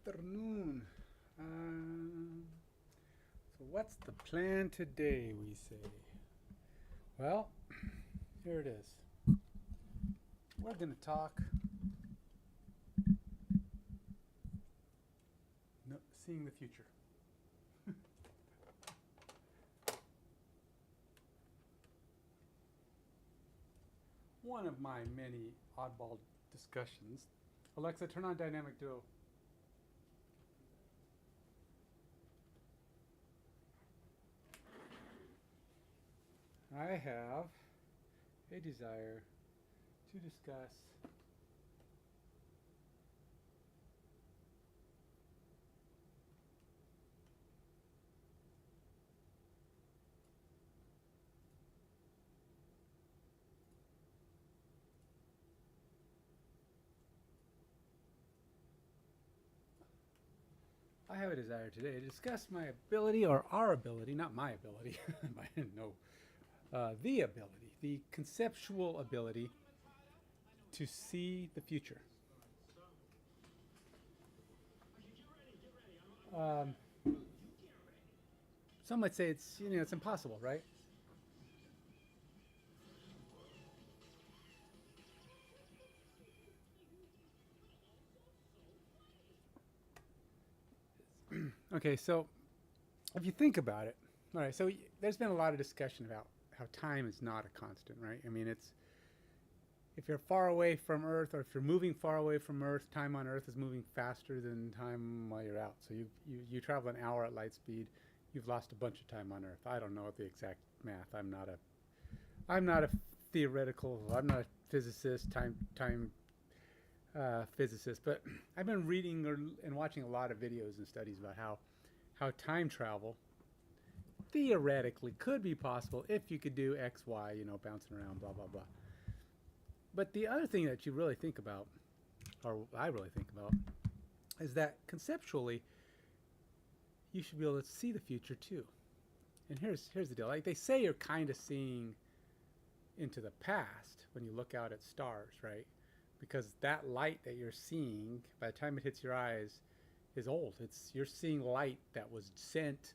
afternoon. So what's the plan today, we say? Well, here it is. We're going to talk seeing the future. One of my many oddball discussions. Alexa, turn on dynamic duo. I have a desire to discuss I have a desire today to discuss my ability, or our ability, not my ability, I didn't know, the ability, the conceptual ability to see the future. Um, some might say it's impossible, right? Okay, so if you think about it, all right, so there's been a lot of discussion about how time is not a constant, right? I mean, it's if you're far away from Earth, or if you're moving far away from Earth, time on Earth is moving faster than time while you're out. So you travel an hour at light speed, you've lost a bunch of time on Earth. I don't know the exact math. I'm not a theoretical. I'm not a physicist, time physicist, but I've been reading and watching a lot of videos and studies about how time travel theoretically could be possible if you could do X, Y, bouncing around, blah blah blah. But the other thing that you really think about, or I really think about, is that conceptually you should be able to see the future too. And here's the deal. Like they say, you're kind of seeing into the past when you look out at stars, right? Because that light that you're seeing, by the time it hits your eyes, is old. You're seeing light that was sent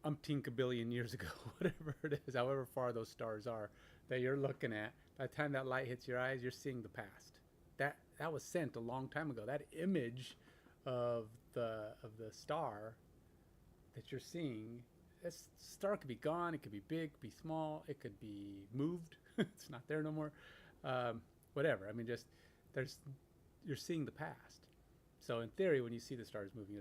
umpteen billion years ago, whatever it is, however far those stars are that you're looking at. By the time that light hits your eyes, you're seeing the past. That was sent a long time ago. That image of the star that you're seeing, this star could be gone. It could be big, be small. It could be moved. It's not there no more. Um, Whatever. I mean, just there's you're seeing the past. So in theory, when you see the stars moving,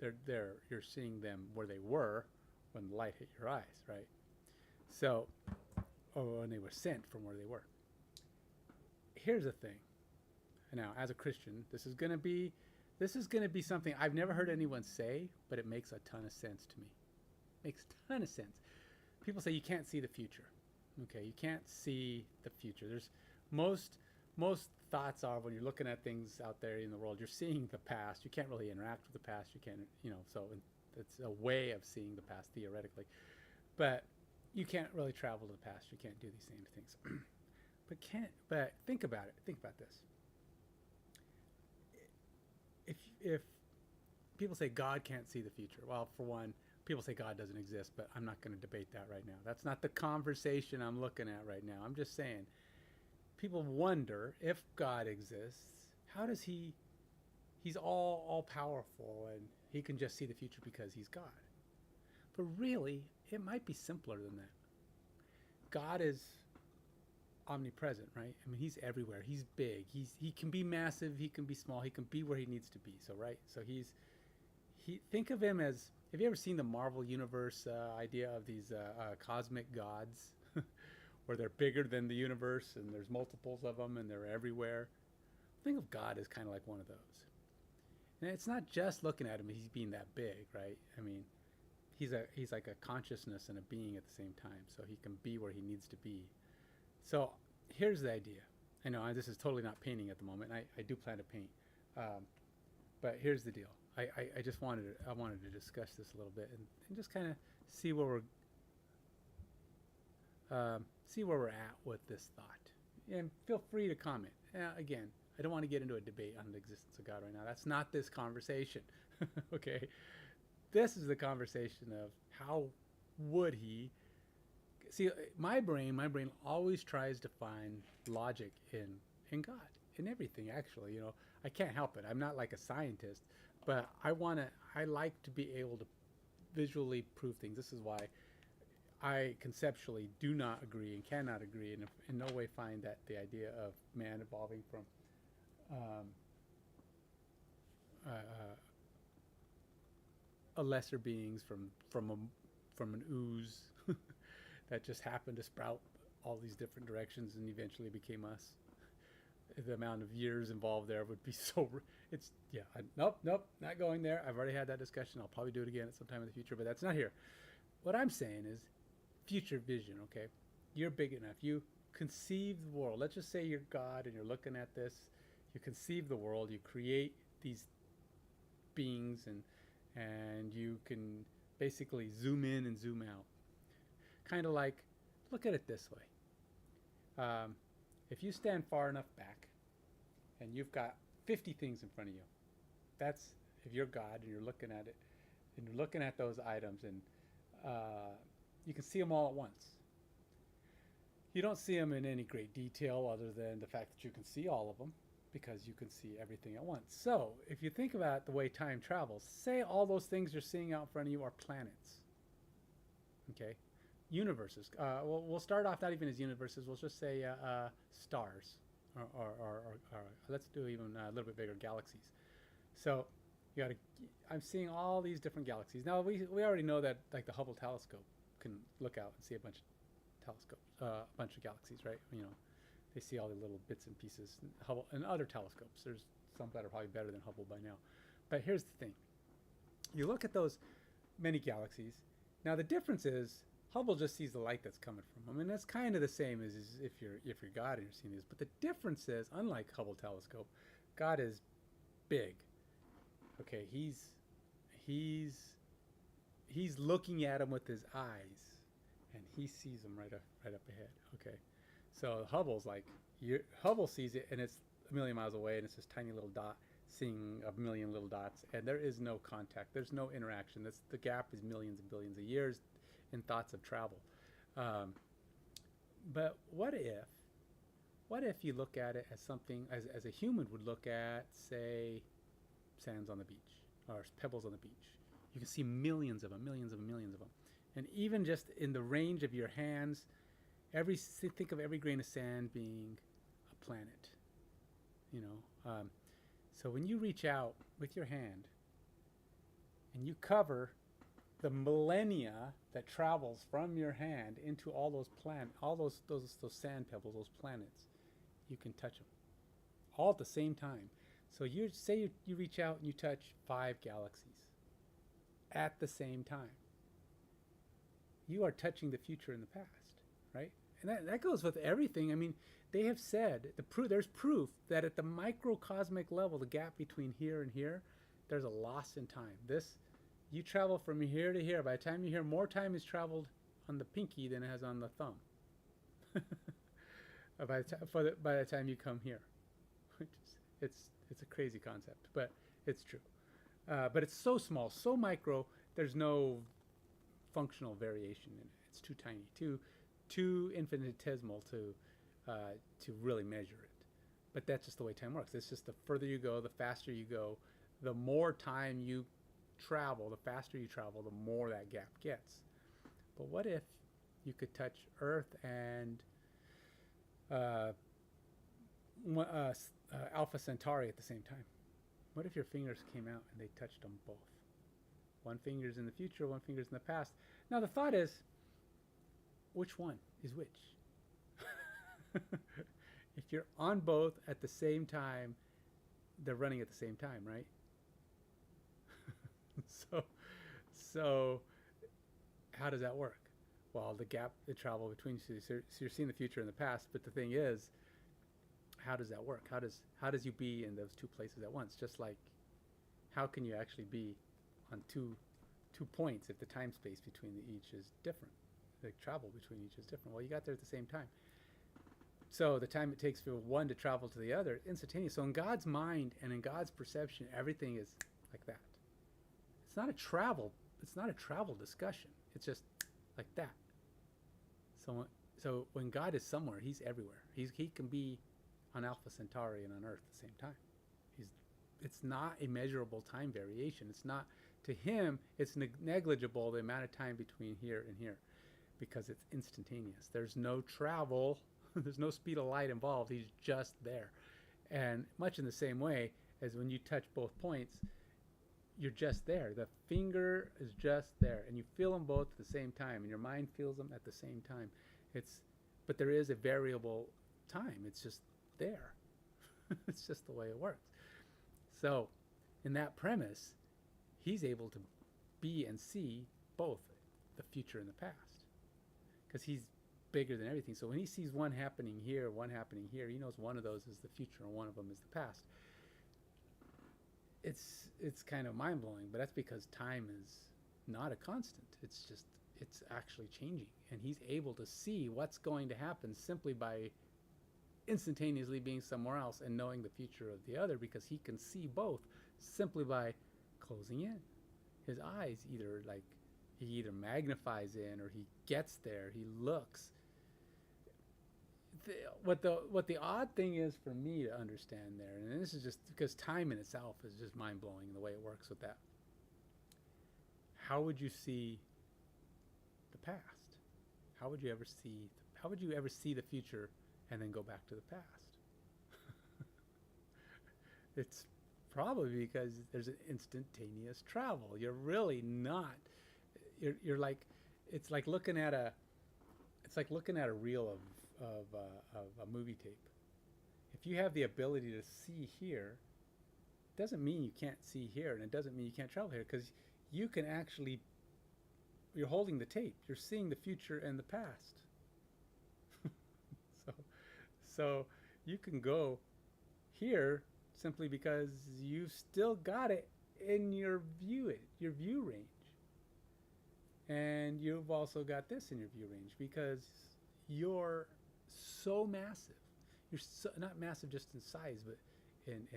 they're there. You're seeing them where they were when the light hit your eyes, right? So, or when they were sent from where they were. Here's the thing. Now, as a Christian, this is gonna be something I've never heard anyone say, but it makes a ton of sense to me. Makes a ton of sense. People say you can't see the future. Okay, you can't see the future. There's most thoughts are when you're looking at things out there in the world, you're seeing the past. You can't really interact with the past. You can't, so it's a way of seeing the past theoretically, but you can't really travel to the past. You can't do these same things. But think about it. Think about this. If people say God can't see the future, well, for one, people say God doesn't exist, but I'm not going to debate that right now. That's not the conversation I'm looking at right now. I'm just saying people wonder if God exists, how does he's all powerful and he can just see the future because he's God. But really, it might be simpler than that. God is omnipresent, right? I mean, he's everywhere. He's big. He can be massive, he can be small, he can be where he needs to be. So right? So he think of him as, have you ever seen the Marvel universe idea of these cosmic gods where they're bigger than the universe and there's multiples of them and they're everywhere? Think of God as kind of like one of those. And it's not just looking at him, he's being that big, right? I mean, he's like a consciousness and a being at the same time, so he can be where he needs to be. So here's the idea. I know this is totally not painting at the moment. I do plan to paint, um, but here's the deal. I just wanted to discuss this a little bit and just kind of see where see where we're at with this thought. And feel free to comment. Again, I don't want to get into a debate on the existence of God right now. That's not this conversation. Okay? This is the conversation of how would he see my brain always tries to find logic in God, in everything actually, you know. I can't help it. I'm not like a scientist, but I like to be able to visually prove things. This is why I conceptually do not agree and cannot agree, and in no way find that the idea of man evolving from um, a lesser beings from an ooze that just happened to sprout all these different directions and eventually became us. The amount of years involved there would be so. It's nope, not going there. I've already had that discussion. I'll probably do it again at some time in the future, but that's not here. What I'm saying is future vision. Okay, you're big enough. You conceive the world. Let's just say you're God and you're looking at this. You conceive the world. You create these beings and you can basically zoom in and zoom out. Kind of like, look at it this way. If you stand far enough back and you've got 50 things in front of you, that's if you're God and you're looking at it and you're looking at those items and you can see them all at once. You don't see them in any great detail other than the fact that you can see all of them because you can see everything at once. So if you think about the way time travels, say all those things you're seeing out in front of you are planets. Okay? Universes. We'll start off not even as universes. We'll just say stars, or let's do even a little bit bigger, galaxies. So you got to. I'm seeing all these different galaxies. Now we already know that like the Hubble telescope can look out and see a bunch of galaxies, right? You know, they see all the little bits and pieces. Hubble and other telescopes. There's some that are probably better than Hubble by now. But here's the thing: you look at those many galaxies. Now the difference is, Hubble just sees the light that's coming from them, and that's kind of the same as if you're God and you're seeing this. But the difference is, unlike Hubble telescope, God is big. Okay, he's looking at him with his eyes, and he sees them right up ahead. Okay, so Hubble's like Hubble sees it, and it's a million miles away, and it's this tiny little dot seeing a million little dots, and there is no contact. There's no interaction. The gap is millions and billions of years in thoughts of travel. But what if you look at it as something as a human would look at, say, sands on the beach or pebbles on the beach? You can see millions of them. And even just in the range of your hands, think of every grain of sand being a planet. You know, so when you reach out with your hand and you cover the millennia that travels from your hand into all those those sand pebbles, those planets, you can touch them all at the same time. So you say you reach out and you touch 5 galaxies at the same time. You are touching the future and the past, right? And that goes with everything. I mean, they have said there's proof that at the microcosmic level, the gap between here and here, there's a loss in time. You travel from here to here. By the time you hear, more time is traveled on the pinky than it has on the thumb. by the time you come here, it's a crazy concept, but it's true. But it's so small, so micro. There's no functional variation in it. It's too tiny, too infinitesimal to really measure it. But that's just the way time works. It's just the further you go, the faster you go, the more time you travel, the faster you travel, the more that gap gets. But what if you could touch Earth and Alpha Centauri at the same time? What if your fingers came out and they touched them both? One finger's in the future, one finger's in the past. Now the thought is, which one is which? If you're on both at the same time, they're running at the same time, right? So how does that work? Well, the gap, the travel between, so you're seeing the future and the past, but the thing is, how does that work? How does you be in those two places at once? Just like, how can you actually be on two points if the time space between each is different? The travel between each is different. Well, you got there at the same time. So the time it takes for one to travel to the other, instantaneous. So in God's mind and in God's perception, everything is like that. It's not a travel. It's not a travel discussion. It's just like that. So when God is somewhere, He's everywhere. He can be on Alpha Centauri and on Earth at the same time. It's not a measurable time variation. It's not, to Him, it's negligible the amount of time between here and here, because it's instantaneous. There's no travel. There's no speed of light involved. He's just there. And much in the same way as when you touch both points, you're just there. The finger is just there, and you feel them both at the same time, and your mind feels them at the same time. But there is a variable time. It's just there. It's just the way it works. So, in that premise, He's able to be and see both the future and the past, because He's bigger than everything. So when He sees one happening here, He knows one of those is the future and one of them is the past. It's kind of mind-blowing, but that's because time is not a constant. It's actually changing, and He's able to see what's going to happen simply by instantaneously being somewhere else and knowing the future of the other, because He can see both simply by closing in. His eyes He either magnifies in, or He gets there, He looks. What the odd thing is for me to understand there, and this is just because time in itself is just mind-blowing the way it works with that. How would you see the past? How would you ever see the future and then go back to the past? It's probably because there's an instantaneous travel. You're really not. You're like, it's like looking at a reel of a movie tape. If you have the ability to see here, it doesn't mean you can't see here, and it doesn't mean you can't travel here, because you can actually, you're holding the tape. You're seeing the future and the past. So you can go here simply because you've still got it in your view range. And you've also got this in your view range because you're so massive. You're not massive just in size, but in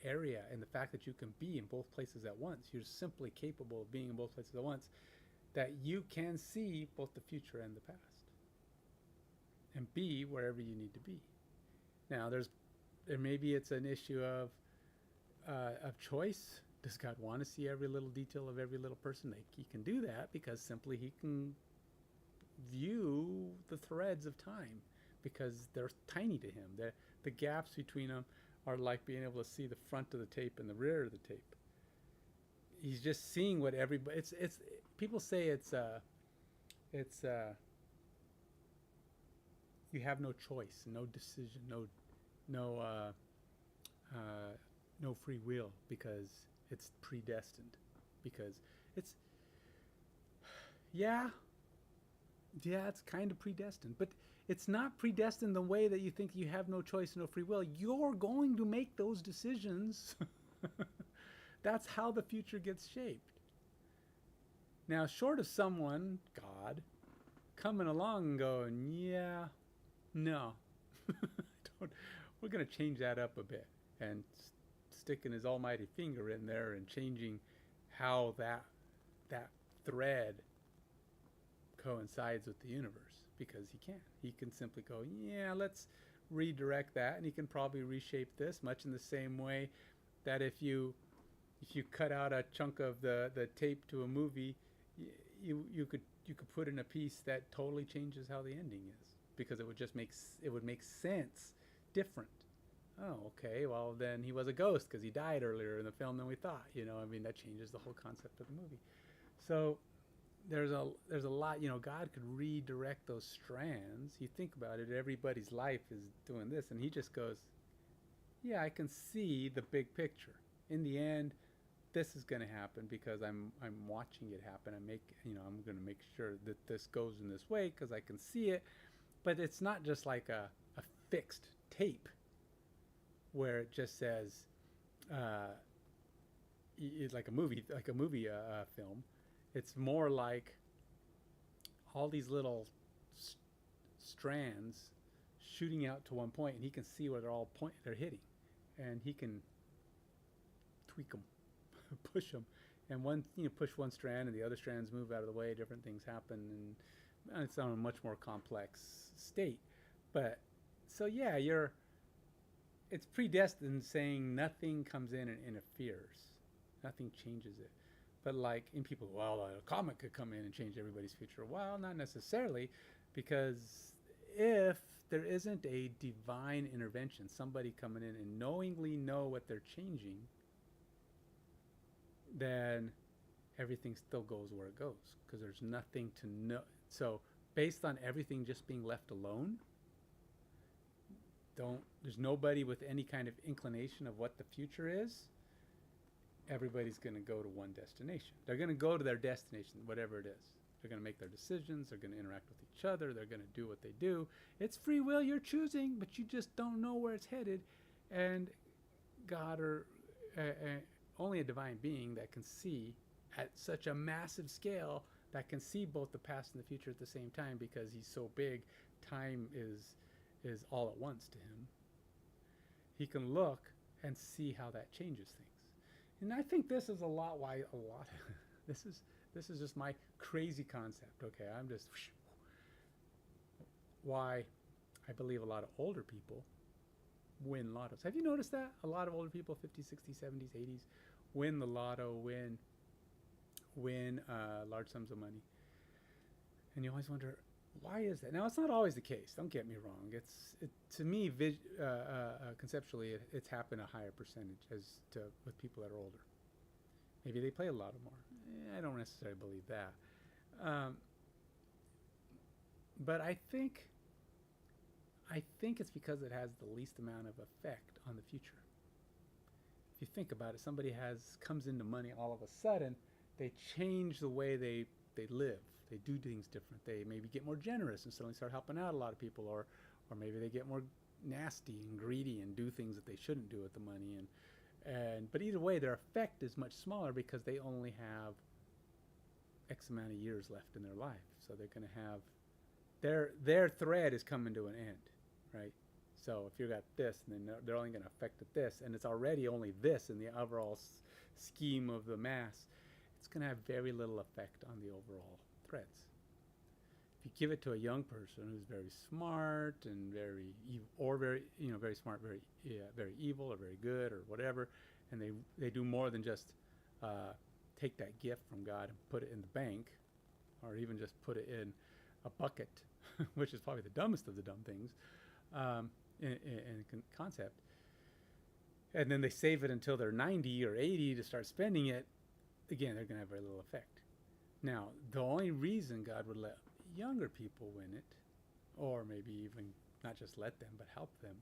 area, and the fact that you can be in both places at once. You're simply capable of being in both places at once, that you can see both the future and the past and be wherever you need to be. Now, maybe it's an issue of choice. Does God want to see every little detail of every little person? He can do that because simply He can view the threads of time, because they're tiny to Him. The gaps between them are like being able to see the front of the tape and the rear of the tape. He's just seeing what everybody. It's people say it's you have no choice, no decision, no free will, because it's predestined. Because it's it's kind of predestined, but it's not predestined the way that you think you have no choice, no free will. You're going to make those decisions. That's how the future gets shaped. Now, short of someone, God, coming along and going, no, we're going to change that up a bit, and sticking His almighty finger in there and changing how that thread coincides with the universe, because He can simply go, let's redirect that, and He can probably reshape this, much in the same way that if you cut out a chunk of the tape to a movie, you could put in a piece that totally changes how the ending is, because it would make sense different. Oh, okay, well then he was a ghost because he died earlier in the film than we thought. That changes the whole concept of the movie. So there's a lot, God could redirect those strands. You think about it, everybody's life is doing this, and He just goes, I can see the big picture. In the end, this is going to happen because I'm watching it happen. I'm going to make sure that this goes in this way because I can see it. But it's not just like a fixed tape where it just says, it's like a movie film. It's more like all these little strands shooting out to one point, and he can see where they're hitting, and he can tweak them, push them, and push one strand, and the other strands move out of the way. Different things happen, and it's on a much more complex state. But so yeah, it's predestined, saying nothing comes in and interferes, nothing changes it. But like in people, well, a comet could come in and change everybody's future. Well, not necessarily, because if there isn't a divine intervention, somebody coming in and knowingly know what they're changing, then everything still goes where it goes, because there's nothing to know. So based on everything just being left alone, there's nobody with any kind of inclination of what the future is. Everybody's going to go to one destination. They're going to go to their destination, whatever it is. They're going to make their decisions. They're going to interact with each other. They're going to do what they do. It's free will you're choosing, but you just don't know where it's headed. And God, or only a divine being that can see at such a massive scale, that can see both the past and the future at the same time, because he's so big, time is all at once to him. He can look and see how that changes things. And I think this is this is just my crazy concept. Okay, I'm just why I believe a lot of older people win lottos. Have you noticed that? A lot of older people, 50s, 60s, 70s, 80s, win the lotto, win large sums of money. And you always wonder, why is that? Now, it's not always the case. Don't get me wrong. To me, conceptually, it's happened a higher percentage with people that are older. Maybe they play a lot more. I don't necessarily believe that. But I think it's because it has the least amount of effect on the future. If you think about it, somebody comes into money all of a sudden, they change the way they live. They do things different. They maybe get more generous and suddenly start helping out a lot of people, or maybe they get more nasty and greedy and do things that they shouldn't do with the money. But either way, their effect is much smaller because they only have X amount of years left in their life. So they're going to have their thread is coming to an end, right? So if you got this, and then they're only going to affect this, and it's already only this in the overall scheme of the mass, it's going to have very little effect on the overall threads. If you give it to a young person who's very smart and very smart, very evil, or very good, or whatever, and they do more than just take that gift from God and put it in the bank, or even just put it in a bucket, which is probably the dumbest of the dumb things in concept. And then they save it until they're 90 or 80 to start spending it. Again, they're going to have very little effect. Now, the only reason God would let younger people win it, or maybe even not just let them, but help them,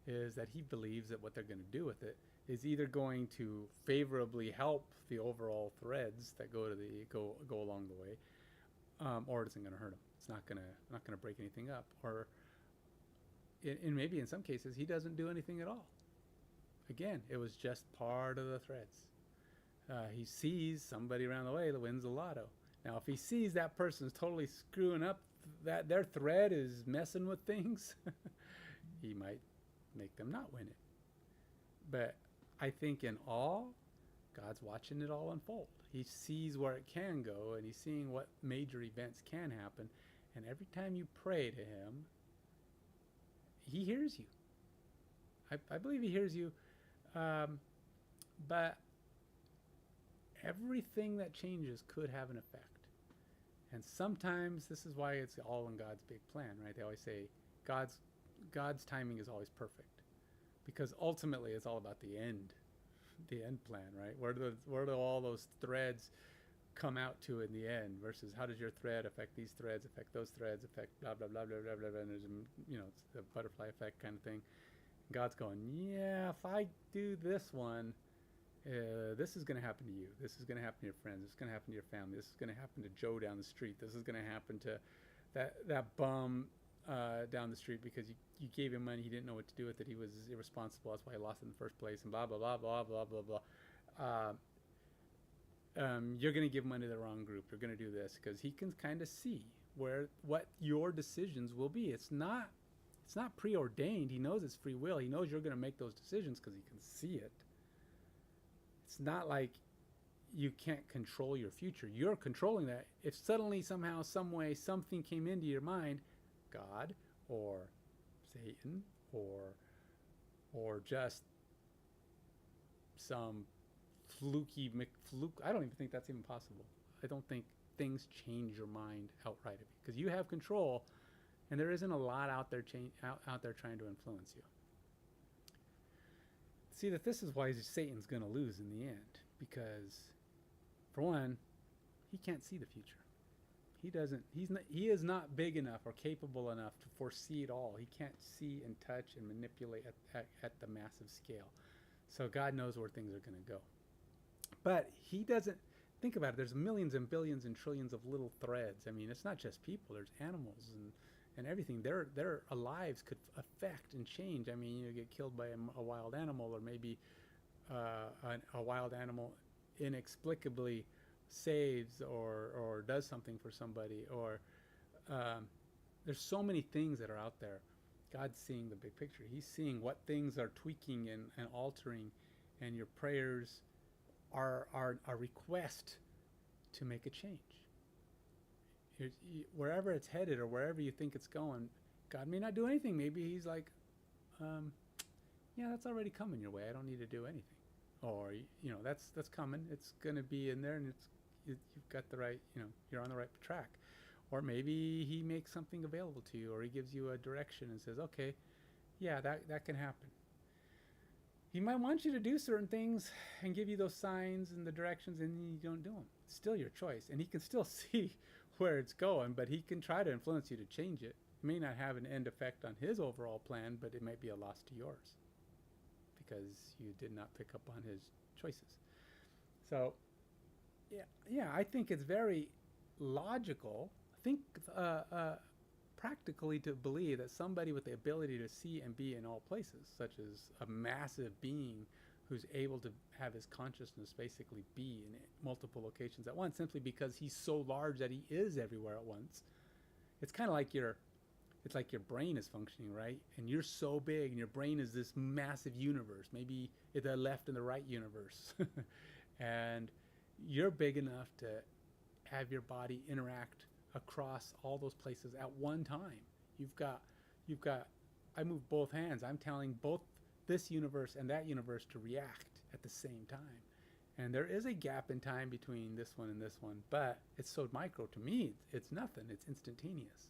is that he believes that what they're going to do with it is either going to favorably help the overall threads that go along the way, or it isn't going to hurt them. It's not going to break anything up, or maybe in some cases he doesn't do anything at all. Again, it was just part of the threads. He sees somebody around the way that wins the lotto. Now, if he sees that person's totally screwing up, that their thread is messing with things, he might make them not win it. But I think in all, God's watching it all unfold. He sees where it can go, and he's seeing what major events can happen. And every time you pray to him, he hears you. I believe he hears you. But everything that changes could have an effect. And sometimes this is why it's all in God's big plan, right? They always say God's timing is always perfect, because ultimately it's all about the end plan, right? Where do all those threads come out to in the end, versus how does your thread affect these threads, affect those threads, affect blah blah blah blah blah blah, blah, and there's it's the butterfly effect kind of thing. God's going, yeah, if I do this one, this is going to happen to you. This is going to happen to your friends. This is going to happen to your family. This is going to happen to Joe down the street. This is going to happen to that bum down the street because you gave him money. He didn't know what to do with it. He was irresponsible. That's why he lost it in the first place. And blah blah blah blah blah blah blah. You're going to give money to the wrong group. You're going to do this, because he can kind of see what your decisions will be. It's not It's not preordained. He knows it's free will. He knows you're going to make those decisions because he can see it. It's not like you can't control your future. You're controlling that. If suddenly, somehow, some way, something came into your mind, God or Satan or just some fluky McFluke. I don't even think that's even possible. I don't think things change your mind outright because you have control, and there isn't a lot out there out there trying to influence you. See that this is why Satan's going to lose in the end, because for one, he can't see the future. He is not big enough or capable enough to foresee it all. He can't see and touch and manipulate at the massive scale. So God knows where things are going to go. But he doesn't think about it. There's millions and billions and trillions of little threads. I mean, it's not just people. There's animals and everything. Their lives could affect and change. I mean, you get killed by a wild animal, or maybe a wild animal inexplicably saves or does something for somebody, or there's so many things that are out there. God's seeing the big picture. He's seeing what things are tweaking and altering, and your prayers are a request to make a change. Wherever it's headed or wherever you think it's going, God may not do anything. Maybe he's like, yeah, that's already coming your way. I don't need to do anything. Or, that's coming. It's going to be in there, and you've got the right, you're on the right track. Or maybe he makes something available to you, or he gives you a direction and says, okay, yeah, that can happen. He might want you to do certain things and give you those signs and the directions, and you don't do them. It's still your choice, and he can still see where it's going, but he can try to influence you to change it. It may not have an end effect on his overall plan, but it might be a loss to yours because you did not pick up on his choices. So, yeah, I think it's very logical. I think practically to believe that somebody with the ability to see and be in all places, such as a massive being who's able to have his consciousness basically be in multiple locations at once, simply because he's so large that he is everywhere at once. It's kind of like your brain is functioning, right? And you're so big, and your brain is this massive universe, maybe the left and the right universe. And you're big enough to have your body interact across all those places at one time. You've got I move both hands. I'm telling both this universe and that universe to react at the same time. And there is a gap in time between this one and this one, but it's so micro to me. It's nothing. It's instantaneous.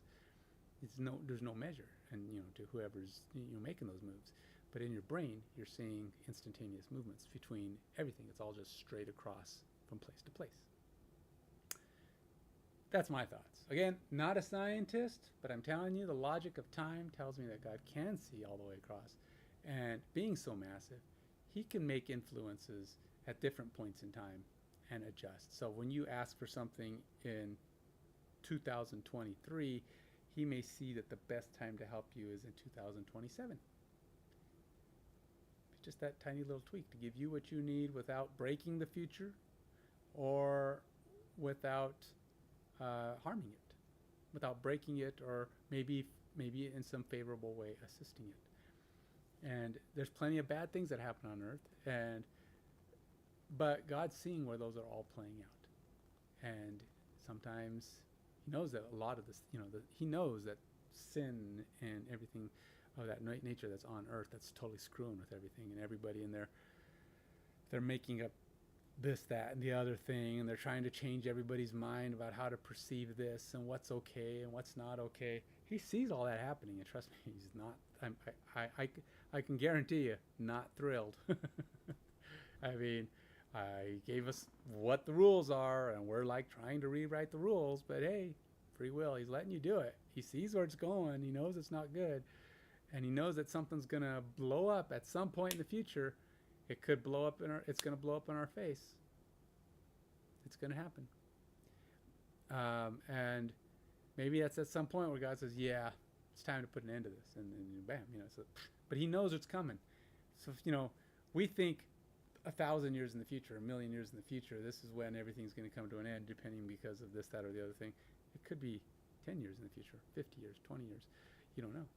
There's no measure, and to whoever's making those moves. But in your brain, you're seeing instantaneous movements between everything. It's all just straight across from place to place. That's my thoughts. Again, not a scientist, but I'm telling you, the logic of time tells me that God can see all the way across. And being so massive, he can make influences at different points in time and adjust. So when you ask for something in 2023, he may see that the best time to help you is in 2027. It's just that tiny little tweak to give you what you need without breaking the future or without harming it, without breaking it, or maybe in some favorable way assisting it. And there's plenty of bad things that happen on earth, but God's seeing where those are all playing out. And sometimes he knows that a lot of this, he knows that sin and everything of that nature that's on earth, that's totally screwing with everything, and everybody in there, they're making up this, that, and the other thing, and they're trying to change everybody's mind about how to perceive this and what's okay and what's not okay. He sees all that happening, and trust me, he's not. I can guarantee you, not thrilled. I mean, I gave us what the rules are, and we're like trying to rewrite the rules, but hey, free will. He's letting you do it. He sees where it's going. He knows it's not good, and he knows that something's gonna blow up at some point in the future. It could blow up it's going to blow up in our face. It's going to happen. And maybe that's at some point where God says, yeah, it's time to put an end to this. And bam, so, but he knows it's coming. So, we think 1,000 years in the future, 1,000,000 years in the future, this is when everything's going to come to an end, depending because of this, that, or the other thing. It could be 10 years in the future, 50 years, 20 years. You don't know.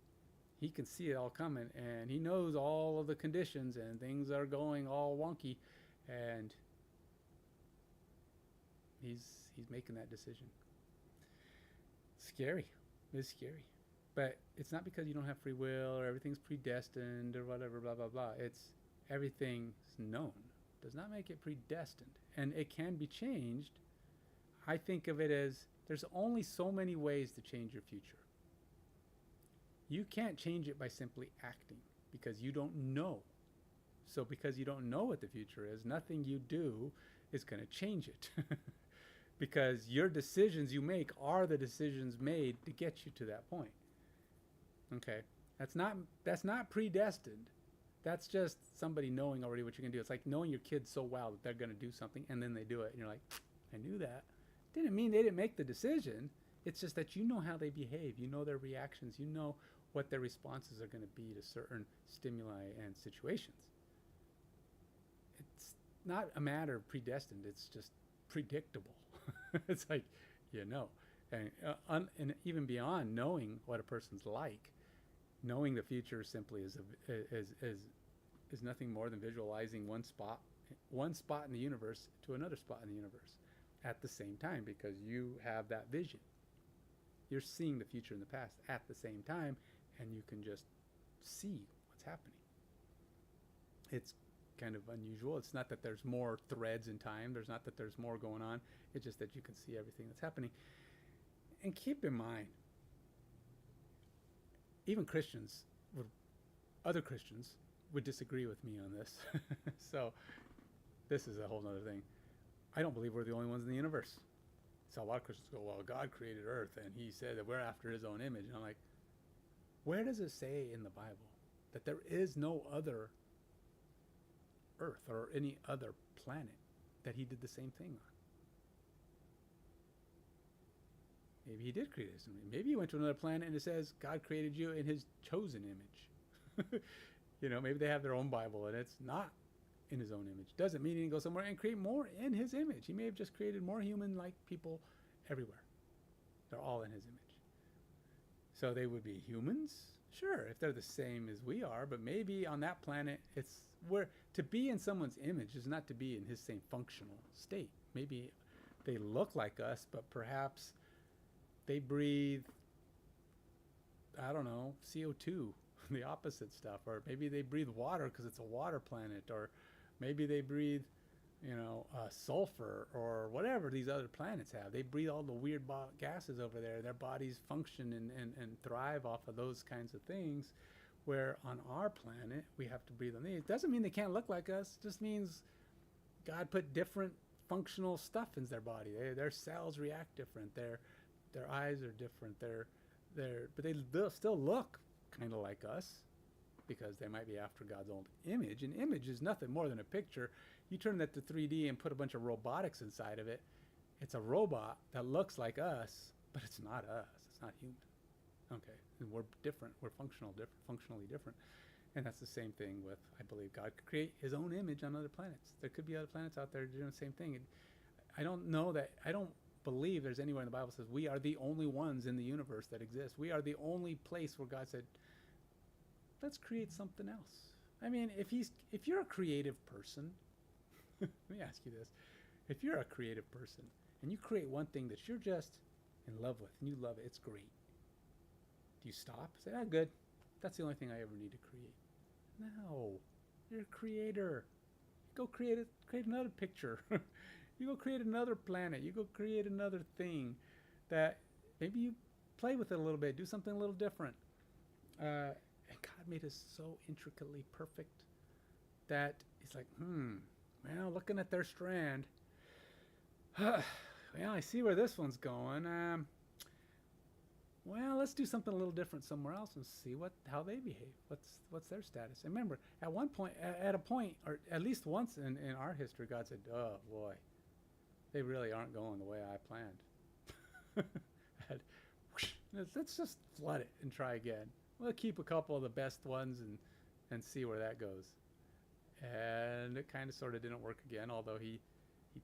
he can see it all coming, and he knows all of the conditions, and things are going all wonky, and he's making that decision. Scary. It's scary. But it's not because you don't have free will or everything's predestined or whatever, blah, blah, blah. It's everything's known. Does not make it predestined. And it can be changed. I think of it as there's only so many ways to change your future. You can't change it by simply acting because you don't know. So because you don't know what the future is, nothing you do is going to change it. Because your decisions you make are the decisions made to get you to that point. Okay, that's not predestined. That's just somebody knowing already what you're gonna do. It's like knowing your kids so well that they're gonna do something and then they do it, and you're like, I knew that. Didn't mean they didn't make the decision. It's just that you know how they behave. You know their reactions. You know what their responses are gonna be to certain stimuli and situations. It's not a matter of predestined. It's just predictable. It's like, you know, and even beyond knowing what a person's like. Knowing the future simply is nothing more than visualizing one spot in the universe to another spot in the universe at the same time, because you have that vision. You're seeing the future and the past at the same time, and you can just see what's happening. It's kind of unusual. It's not that there's more threads in time. There's not that there's more going on. It's just that you can see everything that's happening. And keep in mind, even other Christians would disagree with me on this. So this is a whole other thing. I don't believe we're the only ones in the universe. So a lot of Christians go, well, God created Earth and he said that we're after his own image. And I'm like, where does it say in the Bible that there is no other Earth or any other planet that he did the same thing on? Maybe he did create his image. Maybe he went to another planet and it says God created you in his chosen image. You know, maybe they have their own Bible and it's not in his own image. Doesn't mean he didn't go somewhere and create more in his image. He may have just created more human-like people everywhere. They're all in his image. So they would be humans? Sure, if they're the same as we are, but maybe on that planet, it's where to be in someone's image is not to be in his same functional state. Maybe they look like us, but perhaps they breathe, I don't know, CO2, the opposite stuff. Or maybe they breathe water because it's a water planet. Or maybe they breathe, you know, sulfur or whatever these other planets have. They breathe all the weird gases over there. Their bodies function and thrive off of those kinds of things. Where on our planet, we have to breathe on these. It doesn't mean they can't look like us. It just means God put different functional stuff in their body. Their cells react different. Their eyes are different. But they'll still look kind of like us because they might be after God's own image. An image is nothing more than a picture. You turn that to 3D and put a bunch of robotics inside of it. It's a robot that looks like us, but it's not us. It's not human. Okay, and we're different. We're functionally different. And that's the same thing with, I believe God could create his own image on other planets. There could be other planets out there doing the same thing. And I don't believe there's anywhere in the Bible that says we are the only ones in the universe that exist. We are the only place where God said, let's create something else. I mean, if you're a creative person, let me ask you this. If you're a creative person and you create one thing that you're just in love with and you love it, it's great. Do you stop? Say, good. That's the only thing I ever need to create. No. You're a creator. Go create another picture. You go create another planet. You go create another thing that maybe you play with it a little bit. Do something a little different. And God made us so intricately perfect that it's like, well, looking at their strand, well, I see where this one's going. Well, let's do something a little different somewhere else and see how they behave. What's their status? And remember, at a point, or at least once in our history, God said, "Oh boy, they really aren't going the way I planned. Let's just flood it and try again. We'll keep a couple of the best ones and see where that goes." And it kind of sort of didn't work again, although he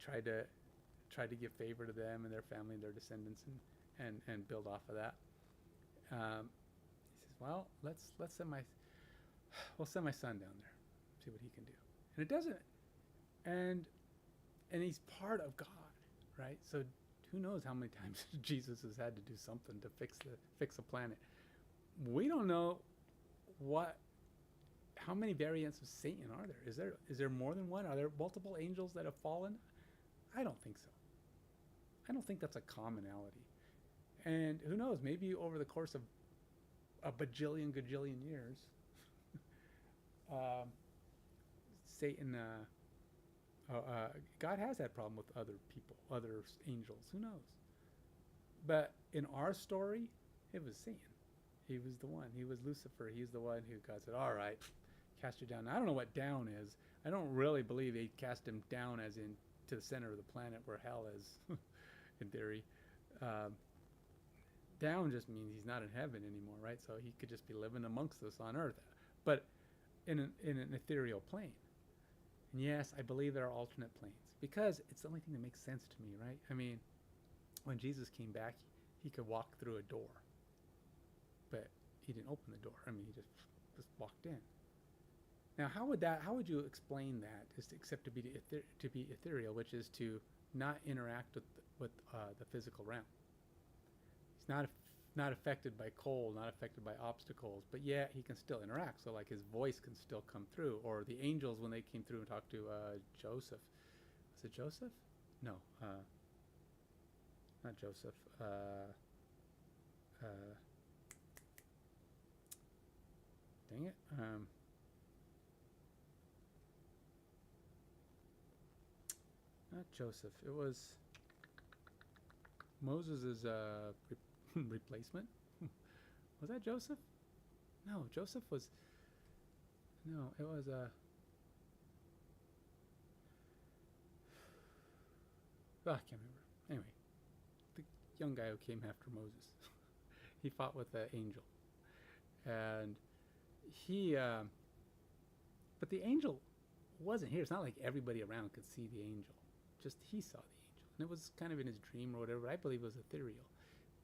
tried to give favor to them and their family and their descendants and build off of that. He says, well, let's send my we'll send my son down there, see what he can do. And it doesn't. And he's part of God, right? So who knows how many times Jesus has had to do something to fix a planet. We don't know how many variants of Satan are there? Is there more than one? Are there multiple angels that have fallen? I don't think so. I don't think that's a commonality. And who knows, maybe over the course of a bajillion gajillion years, Satan, God has that problem with other people, other angels. Who knows? But in our story, it was Satan. He was the one. He was Lucifer. He's the one who God said, all right, cast you down. Now, I don't know what down is. I don't really believe they cast him down as in to the center of the planet where hell is, in theory. Down just means he's not in heaven anymore, right? So he could just be living amongst us on earth, but in an ethereal plane. And yes, I believe there are alternate planes because it's the only thing that makes sense to me, right? I mean, when Jesus came back, he could walk through a door, but he didn't open the door. I mean, he just walked in. Now, how would you explain that, except to be ethereal, which is to not interact with the physical realm? He's not affected by cold, not affected by obstacles, but yet he can still interact. So like his voice can still come through. Or the angels, when they came through and talked to Joseph. Was it Joseph? No, not Joseph. Dang it. Not Joseph. It was Moses' replacement. Was that Joseph? No, Joseph was. No, it was oh, I can't remember. Anyway, the young guy who came after Moses. He fought with the angel, and he. But the angel wasn't here. It's not like everybody around could see the angel. Just he saw the angel, and it was kind of in his dream or whatever. I believe it was ethereal,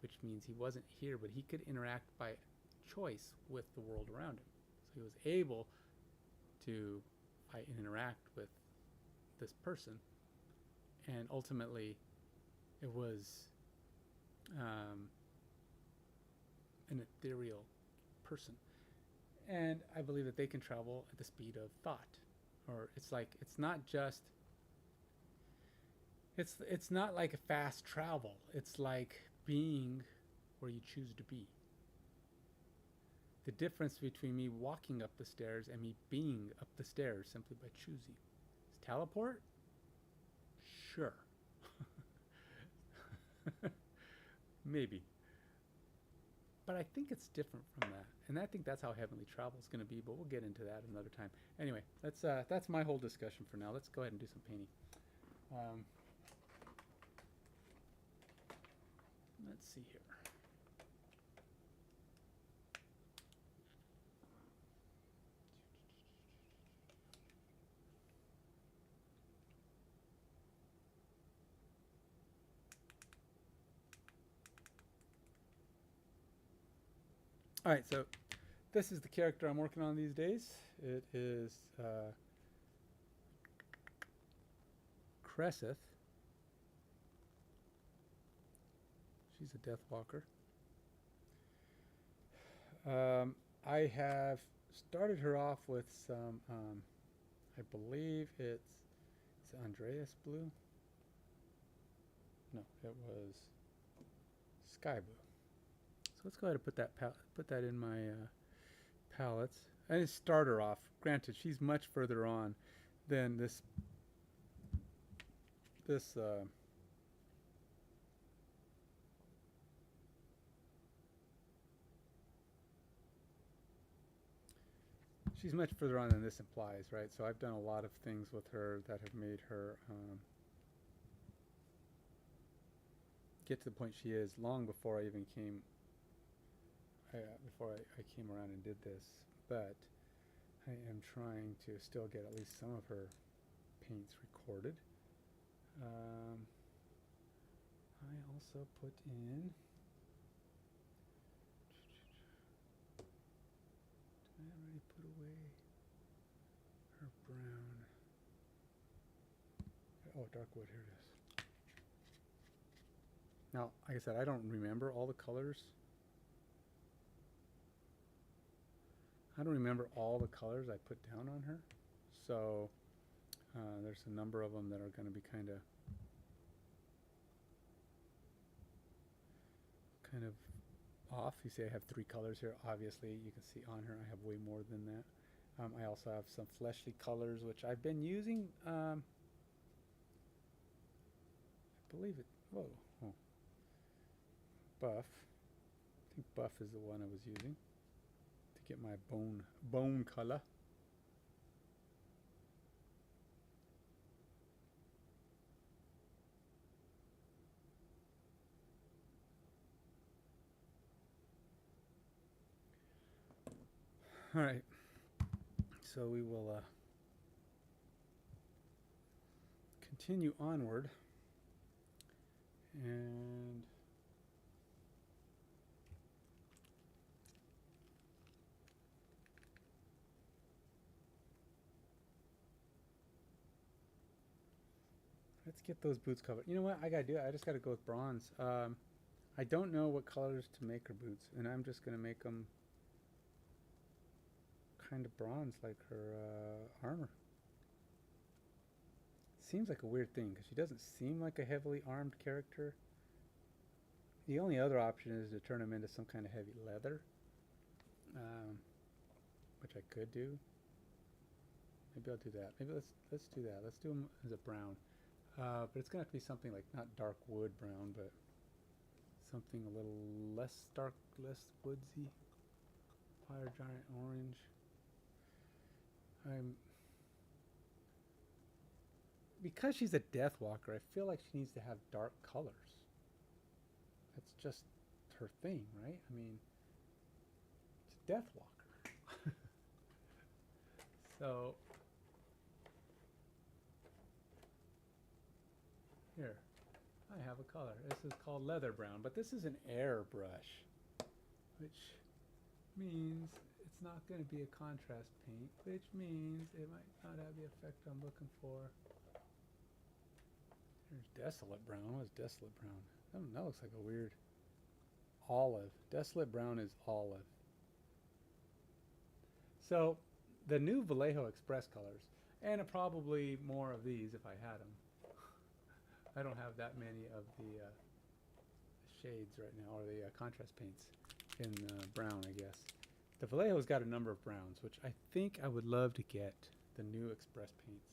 which means he wasn't here, but he could interact by choice with the world around him. So he was able to fight and interact with this person, and ultimately it was an ethereal person. And I believe that they can travel at the speed of thought. Or it's like, it's not just, it's not like a fast travel. It's like being where you choose to be. The difference between me walking up the stairs and me being up the stairs simply by choosing. Is teleport? Sure. Maybe. But I think it's different from that. And I think that's how heavenly travel is going to be, but we'll get into that another time. Anyway, that's my whole discussion for now. Let's go ahead and do some painting. Let's see here. All right, so this is the character I'm working on these days. It is Creseth. She's a DeathWalker. I have started her off with some, I believe it's Andreas Blue. No, it was Sky Blue. So let's go ahead and put that in my palettes. I didn't start her off. Granted, she's much further on than this she's much further on than this implies, right? So I've done a lot of things with her that have made her get to the point she is long before I even came I came around and did this. But I am trying to still get at least some of her paints recorded. I also put in put away her brown. Oh, dark wood, here it is. Now, like I said, I don't remember all the colors. I don't remember all the colors I put down on her. So there's a number of them that are going to be kind of off. You see I have 3 colors here. Obviously, you can see on her I have way more than that. I also have some fleshly colors, which I've been using. I believe it. Whoa. Oh. Buff. I think buff is the one I was using to get my bone color. All right. So we will continue onward, and let's get those boots covered. You know what I gotta do? I just gotta go with bronze. I don't know what colors to make her boots, and I'm just gonna make them kind of bronze like her armor. Seems like a weird thing because she doesn't seem like a heavily armed character. The only other option is to turn them into some kind of heavy leather, which I could do. Maybe I'll do that. Maybe let's do that. Let's do them as a brown, but it's gonna have to be something like not dark wood brown, but something a little less dark, less woodsy. Fire giant orange. Because she's a DeathWalker, I feel like she needs to have dark colors. That's just her thing, right? I mean, it's a DeathWalker. So, here, I have a color. This is called leather brown, but this is an airbrush, which means it's not going to be a contrast paint, which means it might not have the effect I'm looking for. There's desolate brown. What is desolate brown? That looks like a weird olive. Desolate brown is olive. So the new Vallejo Express colors, and probably more of these if I had them. I don't have that many of the shades right now, or the contrast paints in brown, I guess. The Vallejo's got a number of browns, which I think I would love to get the new Express paints.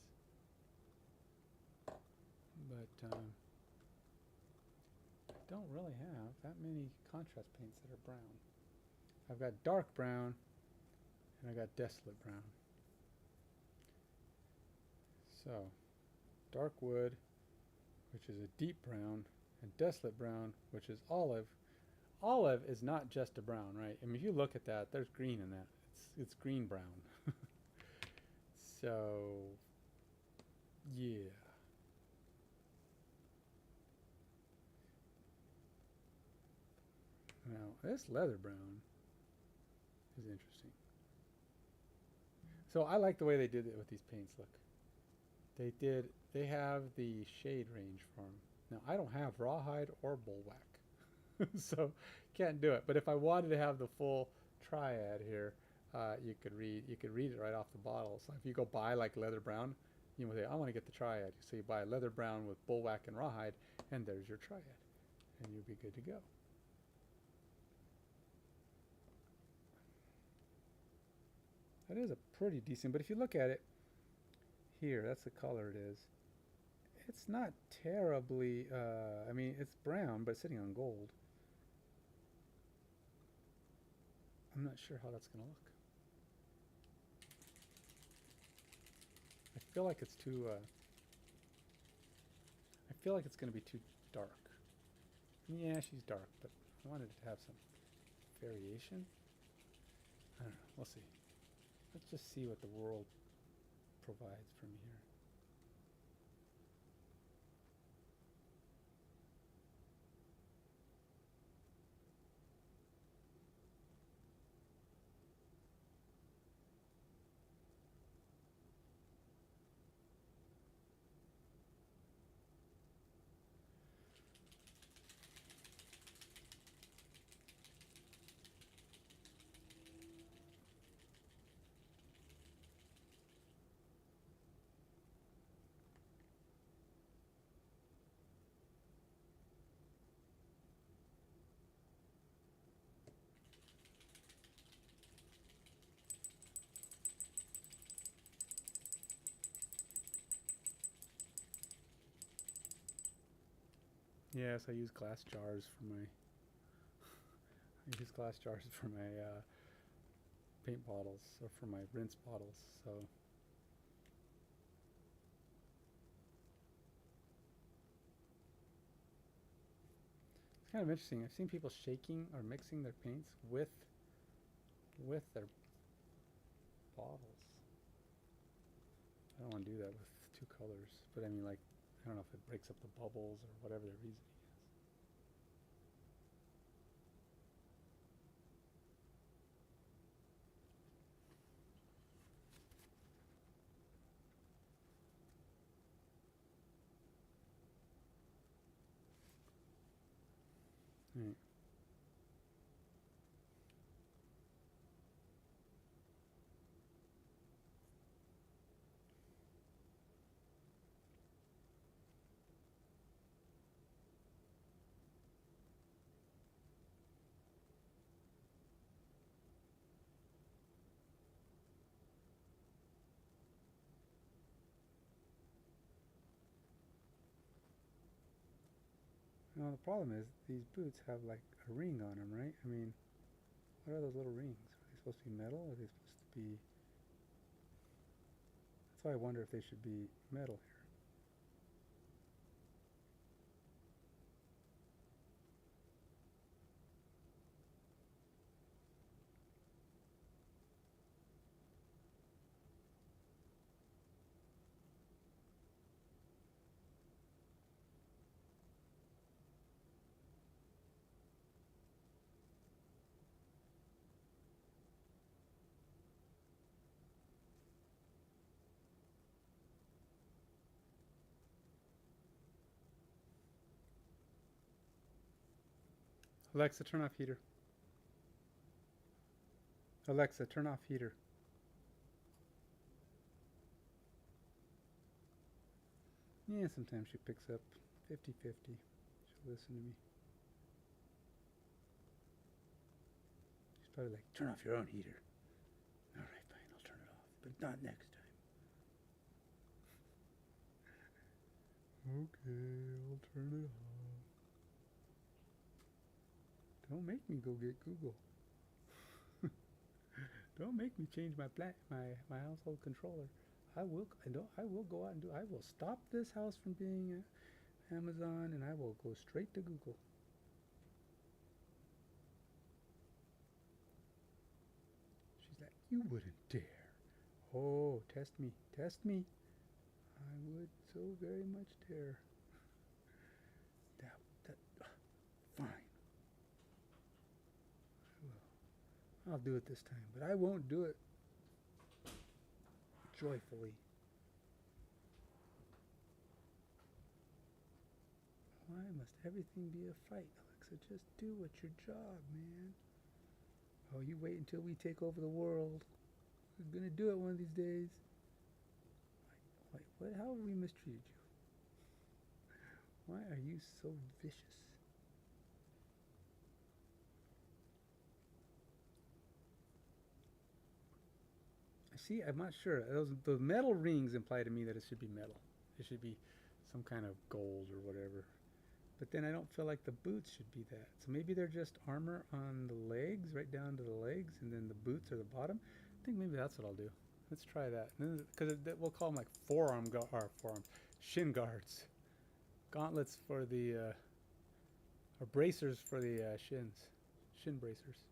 But I don't really have that many contrast paints that are brown. I've got dark brown, and I got desolate brown. So, dark wood, which is a deep brown, and desolate brown, which is olive. Olive is not just a brown, right? I mean, if you look at that, there's green in that. It's green brown. So, yeah. Now, this leather brown is interesting. So I like the way they did it with these paints. Look, they have the shade range for them. Now I don't have rawhide or bullwhack, so can't do it. But if I wanted to have the full triad here, you could read it right off the bottle. So if you go buy like leather brown, you would say, I want to get the triad. So you buy leather brown with bullwhack and rawhide, and there's your triad, and you'll be good to go. That is a pretty decent, but if you look at it here, that's the color it is. It's not terribly, I mean, it's brown, but it's sitting on gold. I'm not sure how that's going to look. I feel like it's too, I feel like it's going to be too dark. Yeah, she's dark, but I wanted it to have some variation. I don't know, we'll see. Let's just see what the world provides for me here. Yes, I use glass jars for my. I use glass jars for my paint bottles or for my rinse bottles. So it's kind of interesting. I've seen people shaking or mixing their paints with their bottles. I don't want to do that with two colors, but I mean, like, I don't know if it breaks up the bubbles or whatever the reasoning is. Right. Now the problem is these boots have like a ring on them, right? I mean, what are those little rings? Are they supposed to be metal? Or are they supposed to be? That's why I wonder if they should be metal here. Alexa, turn off heater. Alexa, turn off heater. Yeah, sometimes she picks up 50-50. She'll listen to me. She's probably like, turn off your own heater. All right, fine, I'll turn it off, but not next time. Okay, I'll turn it off. Don't make me go get Google. Don't make me change my household controller. I will go out and do. I will stop this house from being Amazon, and I will go straight to Google. She's like, you wouldn't dare. Oh, test me, test me. I would so very much dare. Fine. I'll do it this time, but I won't do it joyfully. Why must everything be a fight, Alexa? Just do what's your job, man. Oh, you wait until we take over the world. We're gonna do it one of these days. What? How have we mistreated you? Why are you so vicious? See, I'm not sure. Those metal rings imply to me that it should be metal. It should be some kind of gold or whatever. But then I don't feel like the boots should be that. So maybe they're just armor on the legs, right down to the legs, and then the boots are the bottom. I think maybe that's what I'll do. Let's try that. Because we'll call them like shin guards. Gauntlets for the, or bracers for the shins. Shin bracers.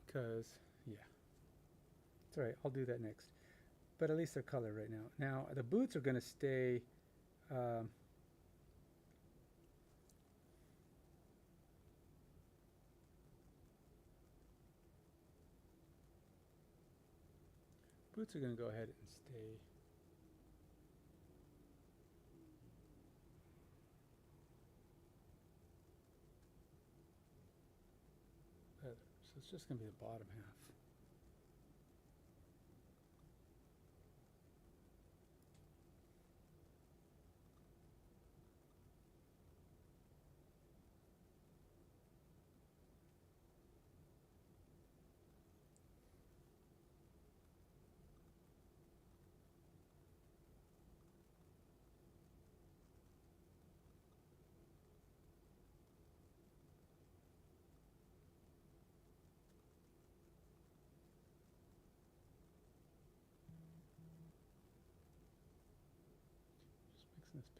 Because, yeah. It's alright, I'll do that next. But at least they're colored right now. Now, the boots are going to stay... boots are going to go ahead and stay... leather. So it's just going to be the bottom half.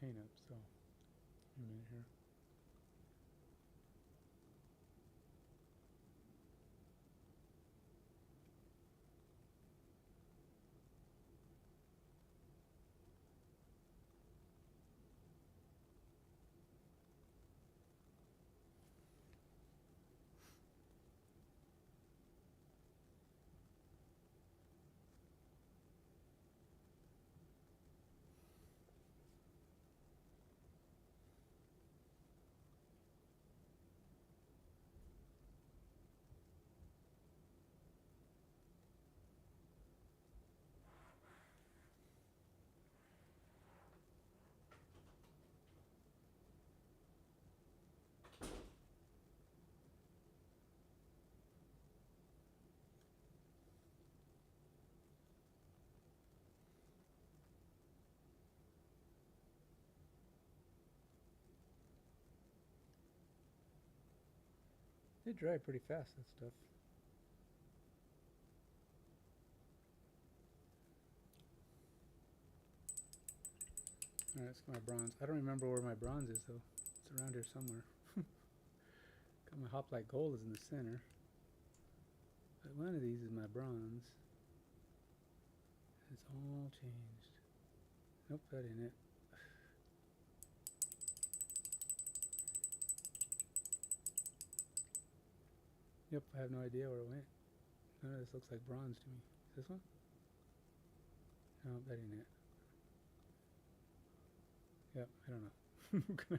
paint up, so a minute here. They dry pretty fast, that stuff. Alright, let's get my bronze. I don't remember where my bronze is, though. It's around here somewhere. Got my hoplite gold is in the center. But one of these is my bronze. It's all changed. Nope, that ain't it. Yep, I have no idea where it went. None of this looks like bronze to me. Is this one? No, that ain't it. Yep, I don't know.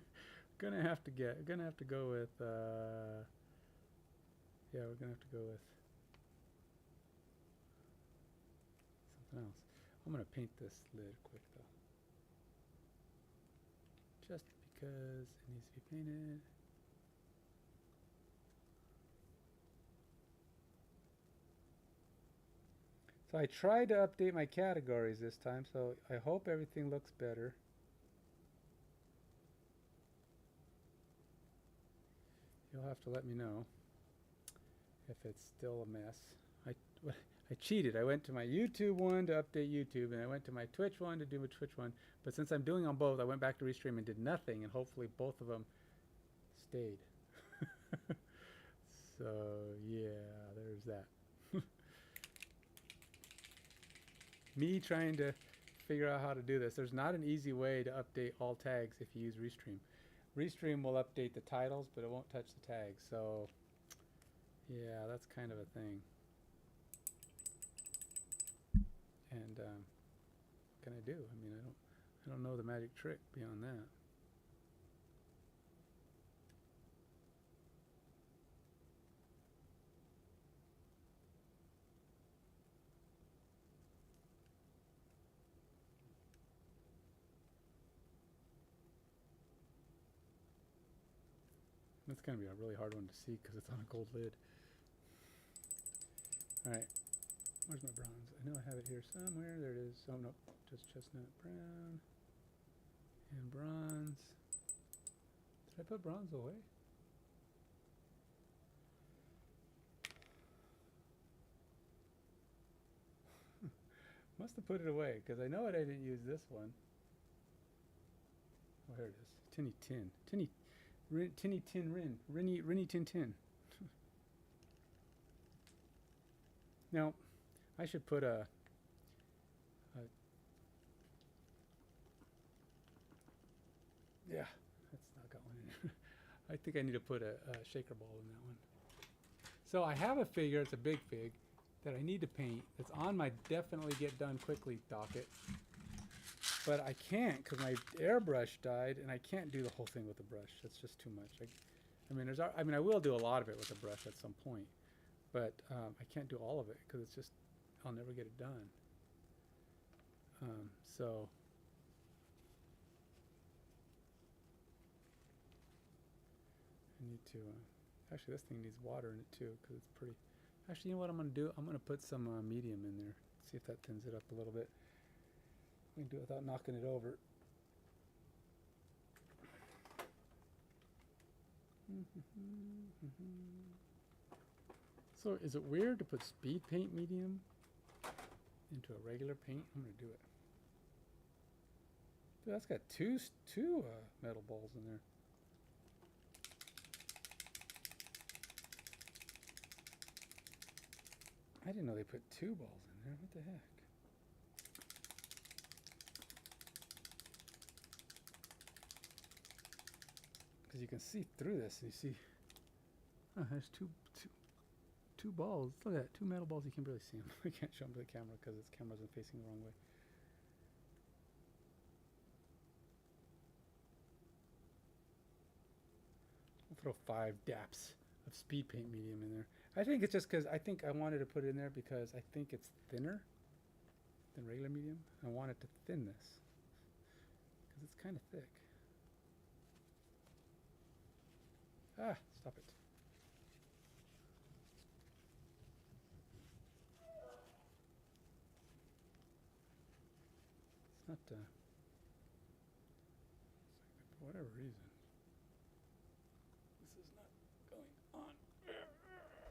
gonna have to go with yeah, we're gonna have to go with something else. I'm gonna paint this lid quick though. Just because it needs to be painted. So I tried to update my categories this time, so I hope everything looks better. You'll have to let me know if it's still a mess. I cheated. I went to my YouTube one to update YouTube, and I went to my Twitch one to do my Twitch one. But since I'm doing on both, I went back to Restream and did nothing, and hopefully both of them stayed. So, yeah, there's that. Me trying to figure out how to do this. There's not an easy way to update all tags if you use Restream. Restream will update the titles, but it won't touch the tags. So, yeah, that's kind of a thing. And what can I do? I mean, I don't know the magic trick beyond that. That's going to be a really hard one to see because it's on a gold lid. Alright, where's my bronze? I know I have it here somewhere. There it is. Oh, no, just chestnut brown and bronze. Did I put bronze away? Must have put it away because I know I didn't use this one. Oh, here it is. Tinny tin. Tinny tin rin. Rinny tin tin. Now, I should put a yeah, that's not got one in it. I think I need to put a shaker ball in that one. So I have a figure, it's a big fig, that I need to paint. It's on my definitely get done quickly docket. But I can't because my airbrush died, and I can't do the whole thing with the brush. That's just too much. I mean, I will do a lot of it with the brush at some point, but I can't do all of it because it's just I'll never get it done. So I need to. Actually, this thing needs water in it too because it's pretty. Actually, you know what I'm going to do? I'm going to put some medium in there. See if that thins it up a little bit. We can do it without knocking it over. So is it weird to put speed paint medium into a regular paint? I'm going to do it. Dude, that's got two metal balls in there. I didn't know they put 2 balls in there. What the heck? Because you can see through this. And you see, oh, there's two balls. Look at that, 2 metal balls. You can barely see them. I can't show them to the camera because this camera's facing the wrong way. I'll throw 5 daps of speed paint medium in there. I think it's just because I think I wanted to put it in there because I think it's thinner than regular medium. I wanted to thin this because it's kind of thick. Ah, stop it. It's not, for whatever reason, this is not going on.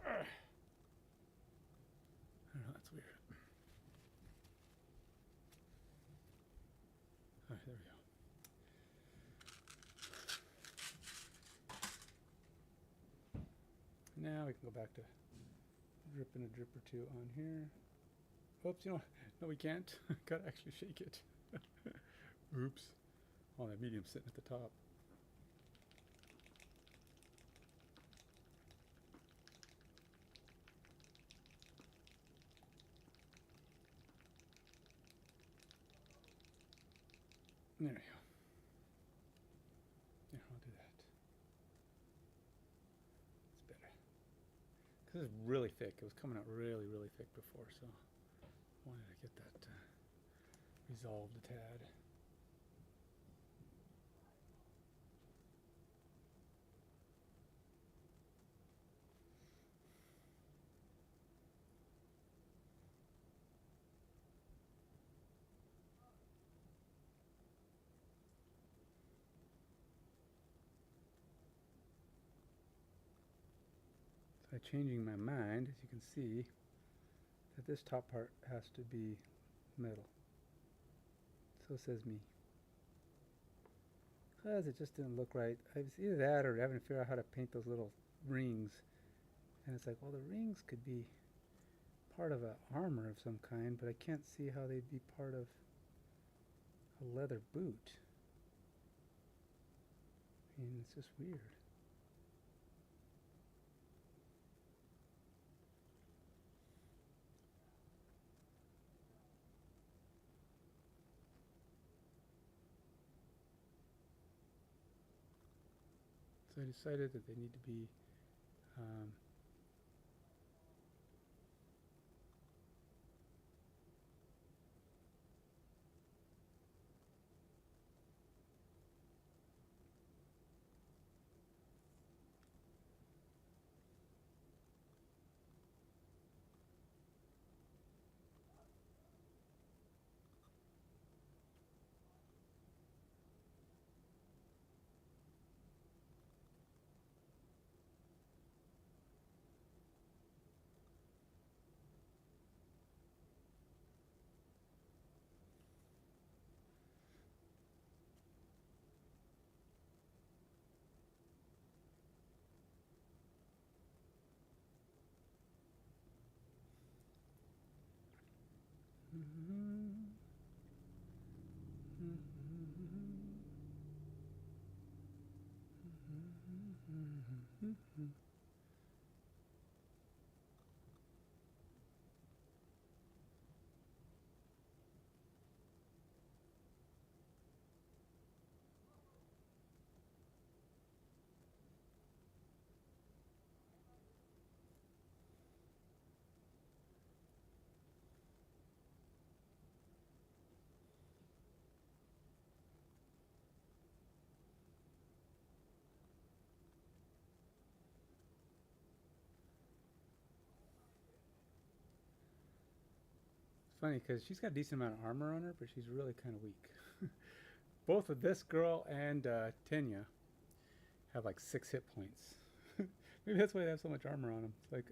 I don't know, that's weird. All right, there we go. Now we can go back to dripping a drip or 2 on here. Oops, you know, no we can't. Gotta actually shake it. Oops. Oh, that medium's sitting at the top. There we go. Yeah, I'll do that. It's better. Because it's really thick. It was coming out really, really thick before, so I wanted to get that resolved a tad. By changing my mind, as you can see, that this top part has to be metal. So says me. Because it just didn't look right. It's either that or having to figure out how to paint those little rings. And it's like, well, the rings could be part of an armor of some kind, but I can't see how they'd be part of a leather boot. I mean, it's just weird. So I decided that they need to be funny because she's got a decent amount of armor on her, but she's really kind of weak. Both of this girl and Tenya have like 6 hit points. Maybe that's why they have so much armor on them. It's like,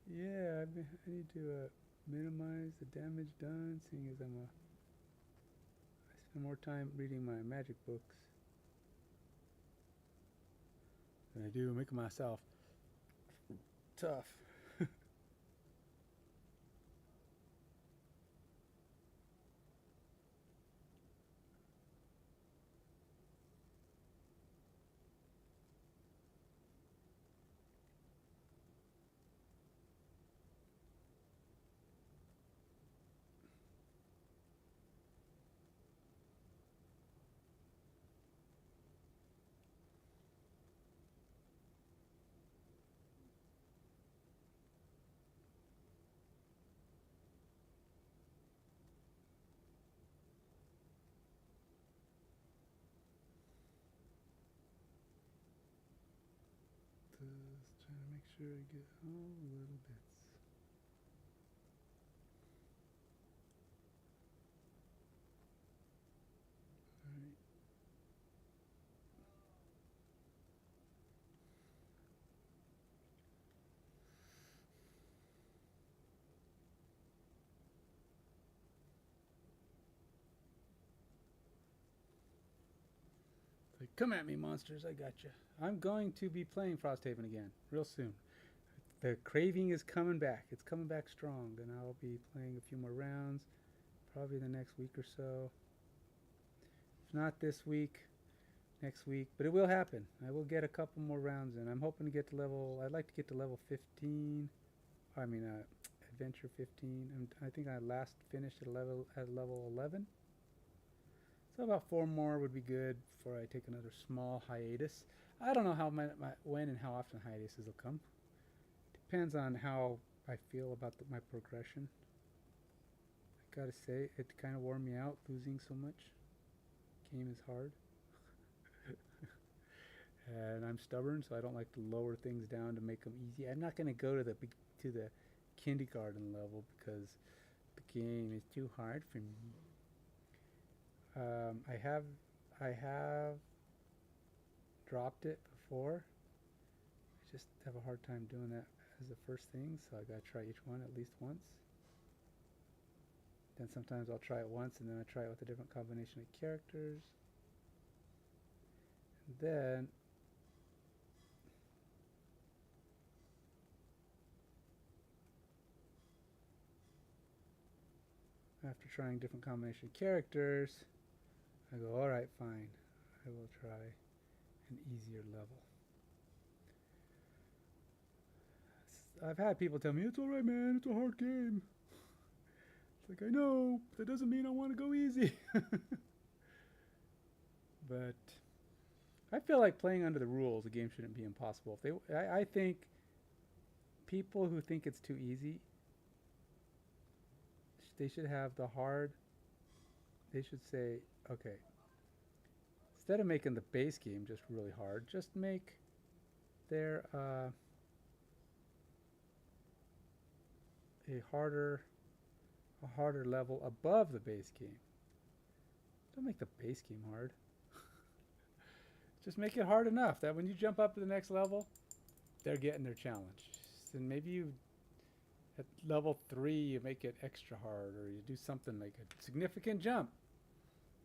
yeah, I need to minimize the damage done, seeing as I and more time reading my magic books than I do making myself tough. Just trying to make sure I get all the little bits. Alright. Like, come at me, monsters, I got you. I'm going to be playing Frosthaven again real soon. The craving is coming back. It's coming back strong, and I'll be playing a few more rounds, probably the next week or so. If not this week, next week, but it will happen. I will get a couple more rounds in. I'm hoping to get to level. I'd like to get to level 15. I mean, adventure 15. I think I last finished at level 11. So about 4 more would be good before I take another small hiatus. I don't know when and how often hiatuses will come. Depends on how I feel about my progression. I gotta say, it kind of wore me out losing so much. Game is hard. And I'm stubborn, so I don't like to lower things down to make them easy. I'm not gonna go to the kindergarten level because the game is too hard for me. I have dropped it before. I just have a hard time doing that as the first thing, so I gotta try each one at least once. Then sometimes I'll try it once and then I try it with a different combination of characters. And then after trying different combination of characters, I go, alright, fine. I will try an easier level. I've had people tell me, it's alright, man, it's a hard game. It's like, I know, but that doesn't mean I want to go easy. But I feel like playing under the rules, the game shouldn't be impossible. I think people who think it's too easy, they should have the hard. They should say, okay, instead of making the base game just really hard, just make their a harder level above the base game. Don't make the base game hard. Just make it hard enough that when you jump up to the next level, they're getting their challenge. And maybe you, at level 3, you make it extra hard, or you do something like a significant jump.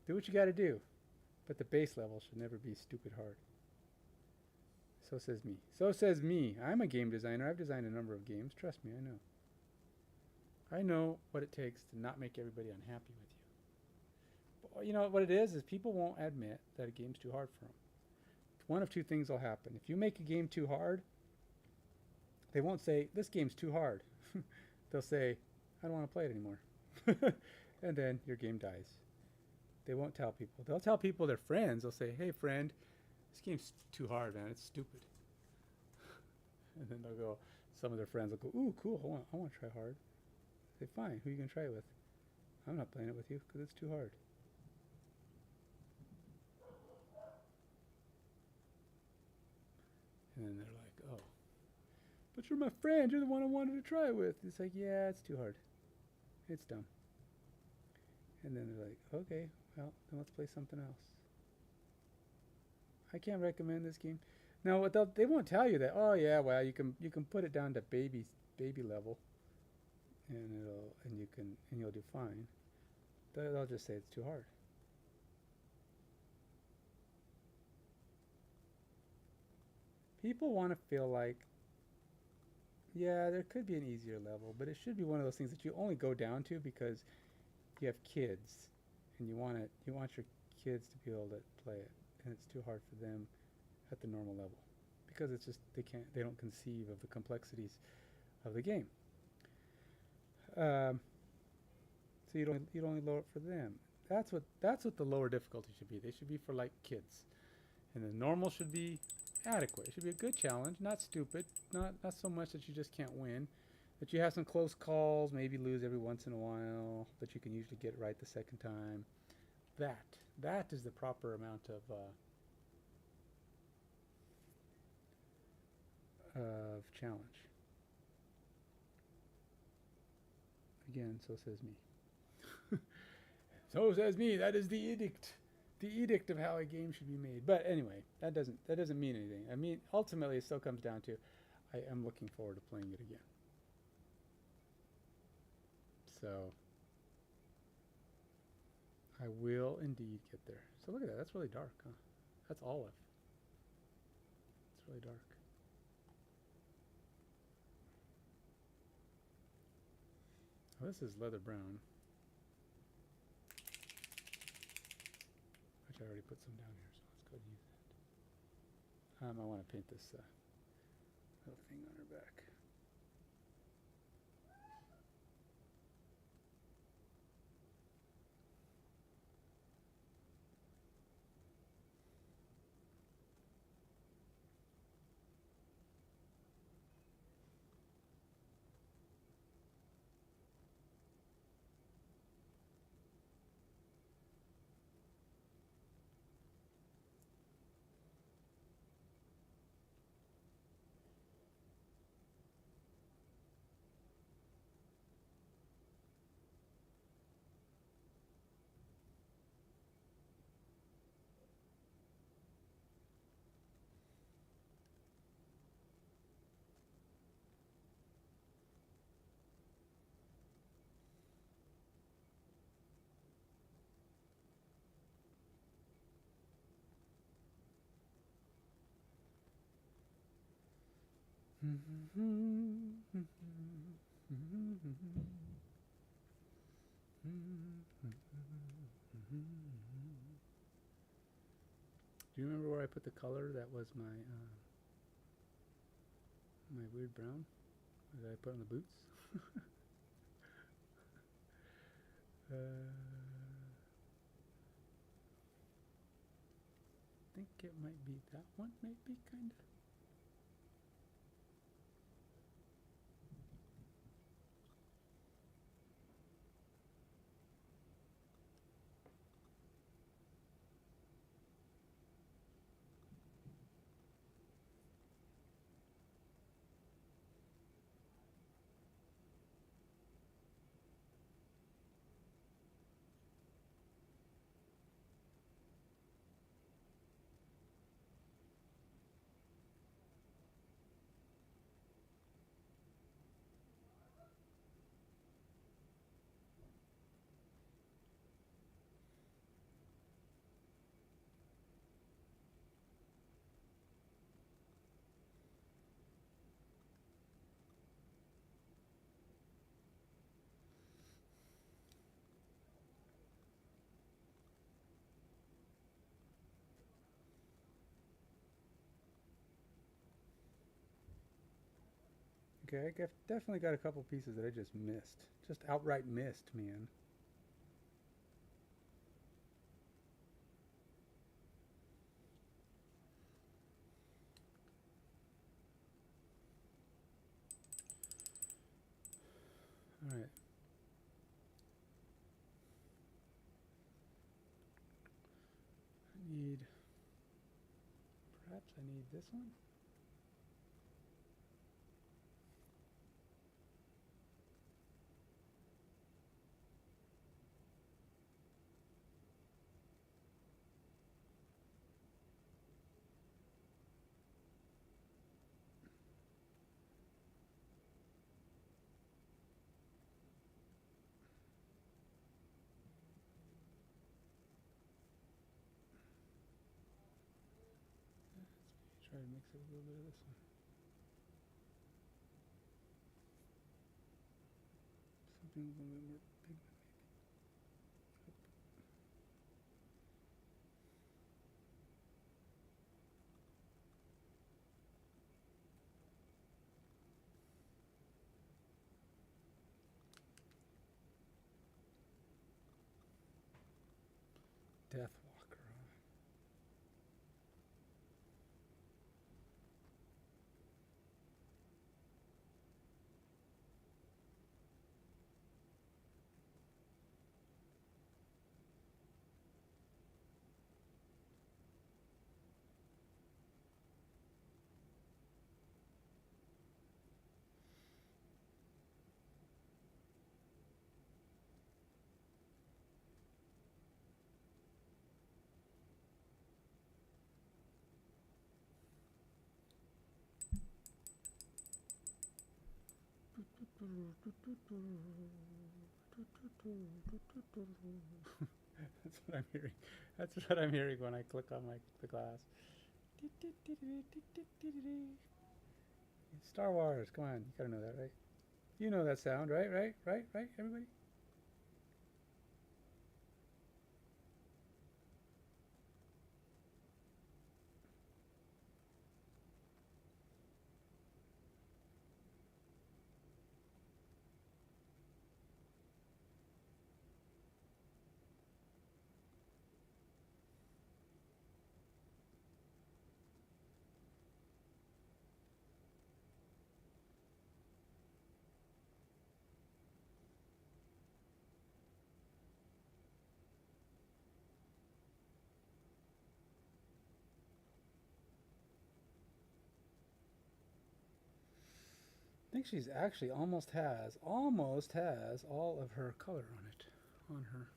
Do what you got to do. But the base level should never be stupid hard. So says me. So says me. I'm a game designer. I've designed a number of games. Trust me, I know. I know what it takes to not make everybody unhappy with you. But you know what it is people won't admit that a game's too hard for them. One of two things will happen. If you make a game too hard, they won't say, this game's too hard. They'll say, I don't want to play it anymore. And then your game dies. They won't tell people. They'll tell people, their friends. They'll say, hey, friend, this game's too hard, man. It's stupid. And then they'll go, some of their friends will go, ooh, cool, I want to try hard. Say, fine, who are you going to try it with? I'm not playing it with you because it's too hard. And then they're like, oh, but you're my friend. You're the one I wanted to try it with. It's like, yeah, it's too hard. It's dumb. And then they're like, okay, well, then let's play something else. I can't recommend this game. Now, they won't tell you that. Oh yeah, well, you can put it down to baby level, and you'll do fine. They'll just say it's too hard. People want to feel like, yeah, there could be an easier level, but it should be one of those things that you only go down to because you have kids and you want your kids to be able to play it, and it's too hard for them at the normal level because it's just they don't conceive of the complexities of the game. Um, so you'd only lower it for them. That's what the lower difficulty should be. They should be for like kids, and the normal should be adequate. It should be a good challenge, not stupid, not so much that you just can't win, that you have some close calls, maybe lose every once in a while, but you can usually get it right the second time. That that is the proper amount of challenge. Again, so says me. So says me. That is the edict. The edict of how a game should be made. But anyway, that doesn't mean anything. I mean, ultimately, it still comes down to I am looking forward to playing it again. So I will indeed get there. So look at that. That's really dark, huh? That's olive. It's really dark. Oh, this is leather brown, which I already put some down here. So let's go ahead and use that. I want to paint this little thing on her back. Do you remember where I put the color that was my weird brown that I put on the boots? I think it might be that one, maybe, kind of. Okay, I've definitely got a couple pieces that I just missed. Just outright missed, man. All right. I need, perhaps I need this one. Try try to mix it with a little bit of this one. Something a little bit more pigment, maybe. DeathWalker, huh? That's what I'm hearing. That's what I'm hearing when I click on the glass. Star Wars, come on, you gotta know that, right? You know that sound, right? Right, everybody? I think she's actually almost has all of her color on it, on her.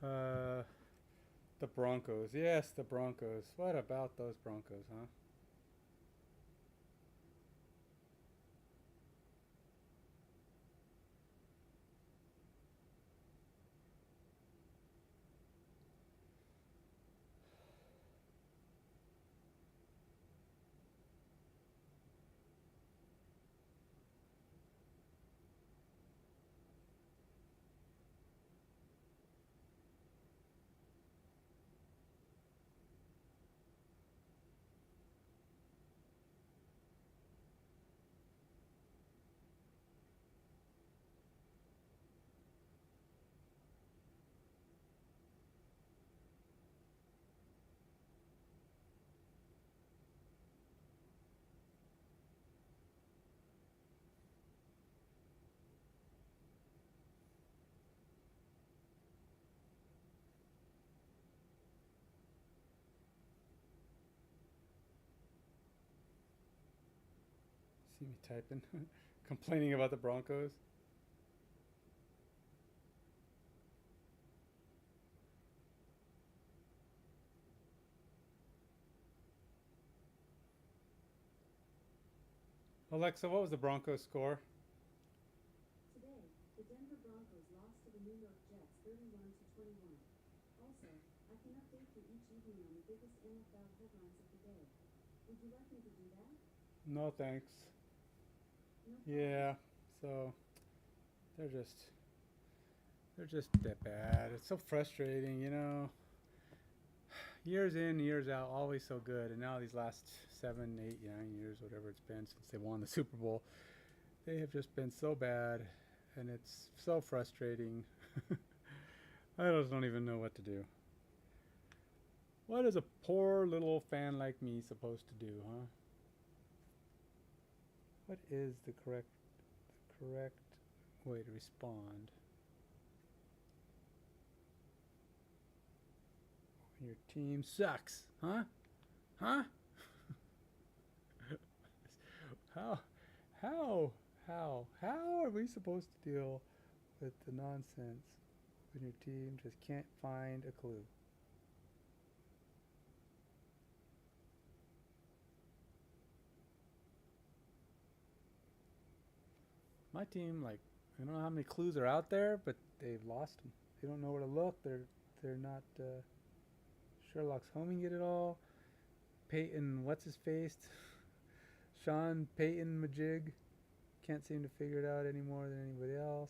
uh, the Broncos. Yes, the Broncos. What about those Broncos, huh? See me typing, complaining about the Broncos. Alexa, what was the Broncos score? Today, the Denver Broncos lost to the New York Jets 31-21. Also, I can update you each evening on the biggest NFL headlines of the day. Would you like me to do that? No, thanks. No problem. Yeah, so they're just they're just that bad. It's so frustrating, you know. Years in, years out, always so good, and now these last 7, 8, 9 years, whatever it's been since they won the Super Bowl, they have just been so bad, and it's so frustrating. I just don't even know what to do. What is a poor little fan like me supposed to do, huh? What is the correct way to respond when your team sucks, huh? Huh? how how are we supposed to deal with the nonsense when your team just can't find a clue? My team, like, I don't know how many clues are out there, but they've lost them. They don't know where to look. They're not Sherlock's homing it at all. Peyton, what's his face? Sean Peyton Majig can't seem to figure it out any more than anybody else.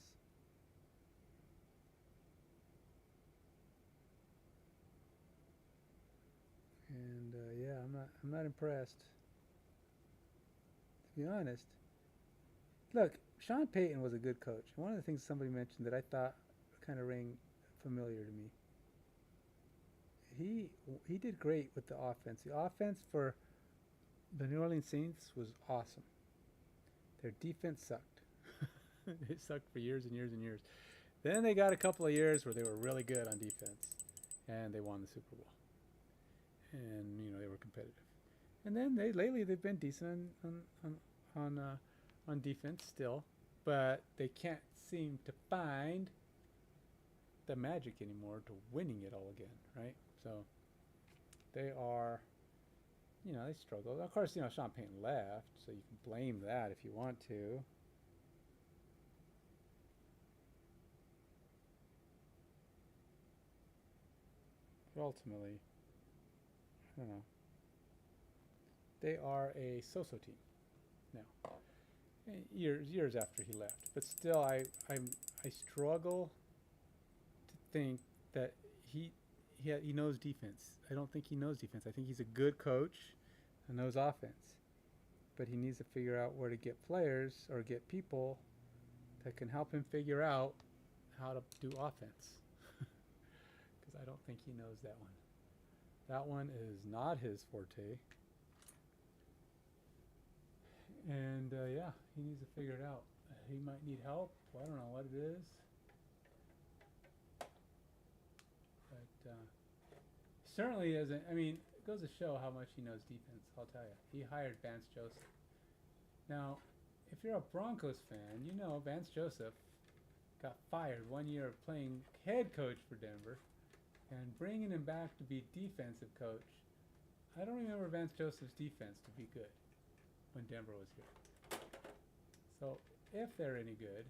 And yeah, I'm not impressed. To be honest, look, Sean Payton was a good coach. One of the things somebody mentioned that I thought kind of rang familiar to me. He did great with the offense. The offense for the New Orleans Saints was awesome. Their defense sucked. It sucked for years and years and years. Then they got a couple of years where they were really good on defense, and they won the Super Bowl. And they were competitive. And then lately they've been decent on defense still, but they can't seem to find the magic anymore to winning it all again, right? So they are, they struggle. Of course, Sean Payton left, so you can blame that if you want to. But ultimately, I don't know. They are a so-so team now. Years after he left, but still, I struggle to think that he knows defense. I don't think he knows defense. I think he's a good coach and knows offense, but he needs to figure out where to get players or get people that can help him figure out how to do offense. Because I don't think he knows that one. That one is not his forte. And yeah, he needs to figure it out. He might need help. Well, I don't know what it is. But certainly isn't. I mean, it goes to show how much he knows defense, I'll tell you. He hired Vance Joseph. Now, if you're a Broncos fan, you know Vance Joseph got fired 1 year of playing head coach for Denver and bringing him back to be defensive coach. I don't remember Vance Joseph's defense to be good when Denver was here. So if they're any good,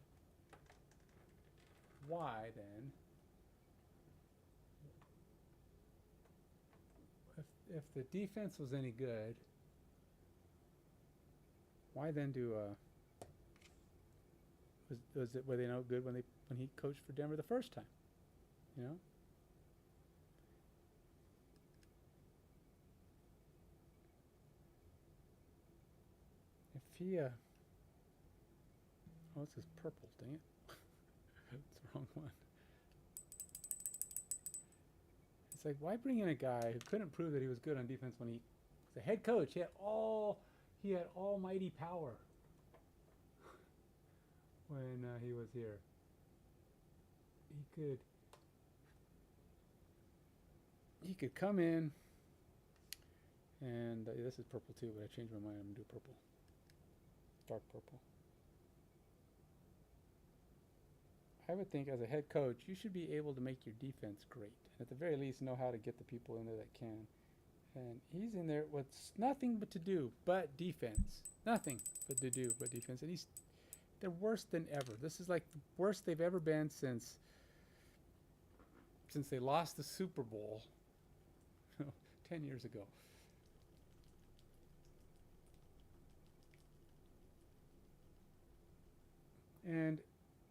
why then, if the defense was any good, why then were they no good when he coached for Denver the first time? If he oh, this is purple, dang it. It's the wrong one. It's like, why bring in a guy who couldn't prove that he was good on defense when he was a head coach? He had almighty power when he was here. He could come in, and this is purple too, but I changed my mind. I'm gonna do purple. dark purple. I would think as a head coach, you should be able to make your defense great. At the very least, know how to get the people in there that can. And he's in there with nothing but to do but defense. Nothing but to do but defense. And they're worse than ever. This is like the worst they've ever been since they lost the Super Bowl 10 years ago. And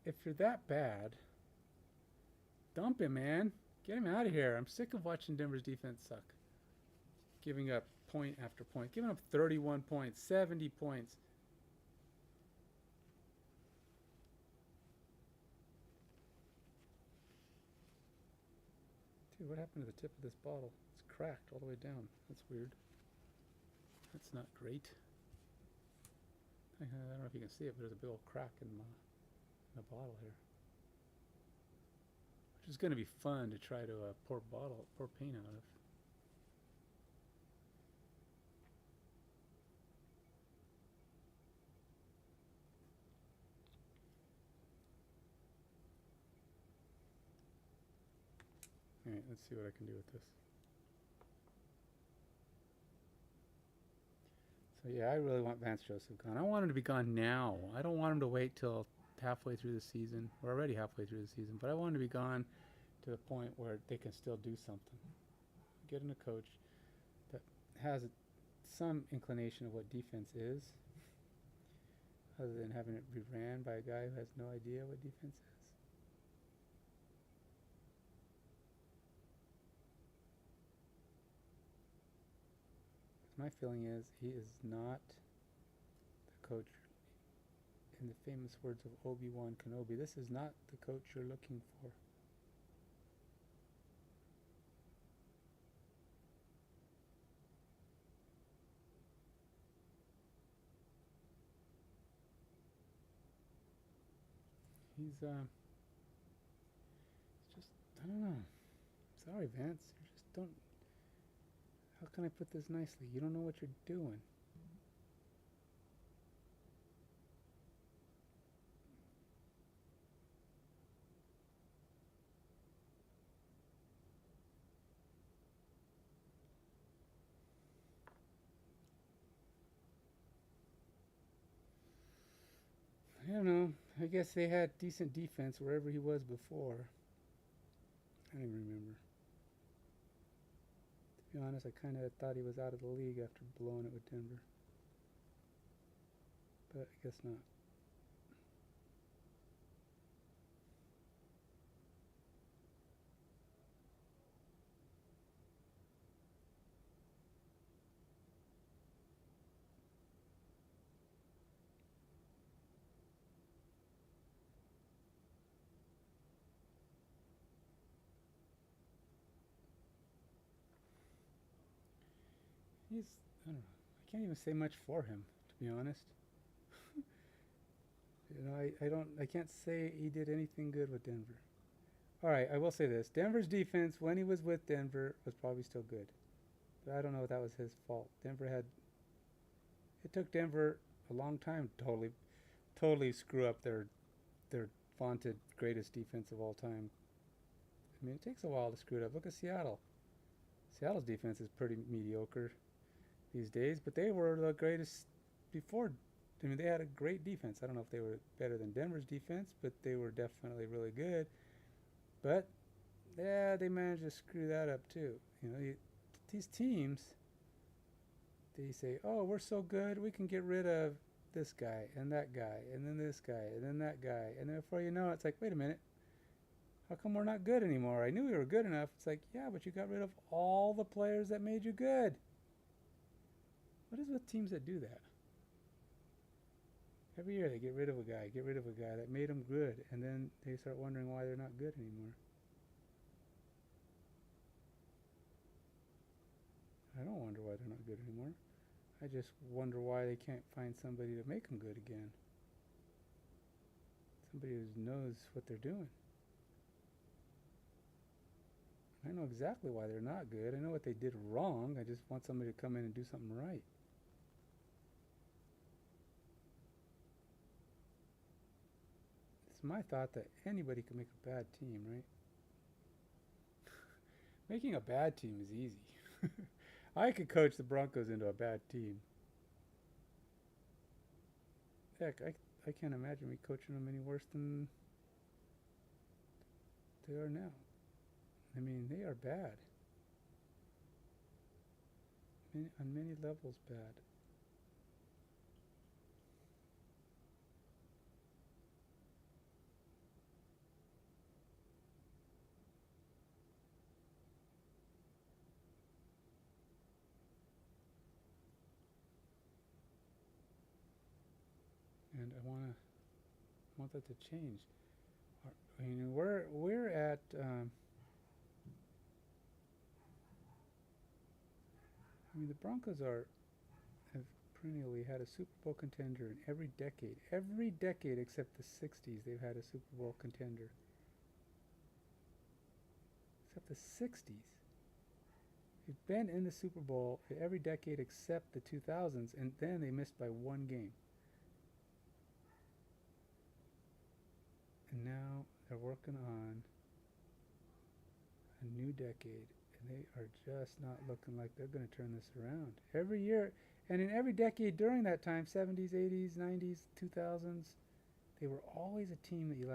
if you're that bad, dump him, man. Get him out of here. I'm sick of watching Denver's defense suck. Giving up point after point. Giving up 31 points, 70 points. Dude, what happened to the tip of this bottle? It's cracked all the way down. That's weird. That's not great. I don't know if you can see it, but there's a big old crack in the bottle here. Which is going to be fun to try to pour paint out of. Alright, let's see what I can do with this. So yeah, I really want Vance Joseph gone. I want him to be gone now. I don't want him to wait till halfway through the season. We're already halfway through the season, but I want him to be gone to the point where they can still do something. Get in a coach that has some inclination of what defense is, other than having it be ran by a guy who has no idea what defense is. My feeling is he is not the coach, in the famous words of Obi-Wan Kenobi, this is not the coach you're looking for. He's just, I don't know. Sorry, Vance. You just don't. How can I put this nicely? You don't know what you're doing. I don't know. I guess they had decent defense wherever he was before. I don't even remember. To be honest, I kind of thought he was out of the league after blowing it with Denver. But I guess not. He's, I don't know. I can't even say much for him, to be honest. You know, I can't say he did anything good with Denver. All right, I will say this. Denver's defense, when he was with Denver, was probably still good. But I don't know if that was his fault. It took Denver a long time to totally screw up their vaunted greatest defense of all time. I mean, it takes a while to screw it up. Look at Seattle. Seattle's defense is pretty mediocre these days, but they were the greatest before. I mean, they had a great defense. I don't know if they were better than Denver's defense, but they were definitely really good. But yeah, they managed to screw that up too. You know, these teams, they say, "Oh, we're so good, we can get rid of this guy and that guy, and then this guy, and then that guy," and then before you know it, it's like, "Wait a minute, how come we're not good anymore? I knew we were good enough." It's like, yeah, but you got rid of all the players that made you good. What is with teams that do that? Every year they get rid of a guy that made them good, and then they start wondering why they're not good anymore. I don't wonder why they're not good anymore. I just wonder why they can't find somebody to make them good again. Somebody who knows what they're doing. I know exactly why they're not good. I know what they did wrong. I just want somebody to come in and do something right. my thought that anybody can make a bad team, right? Making a bad team is easy. I could coach the Broncos into a bad team. Heck, I can't imagine me coaching them any worse than they are now. I mean, they are bad. On many levels, bad. And I want that to change. I mean, we're at I mean, the Broncos have perennially had a Super Bowl contender in every decade. Every decade except the 60s, they've had a Super Bowl contender. Except the 60s. They've been in the Super Bowl every decade except the 2000s, and then they missed by one game. And now they're working on a new decade, and they are just not looking like they're going to turn this around. Every year, and in every decade during that time, 70s, 80s, 90s, 2000s, they were always a team that you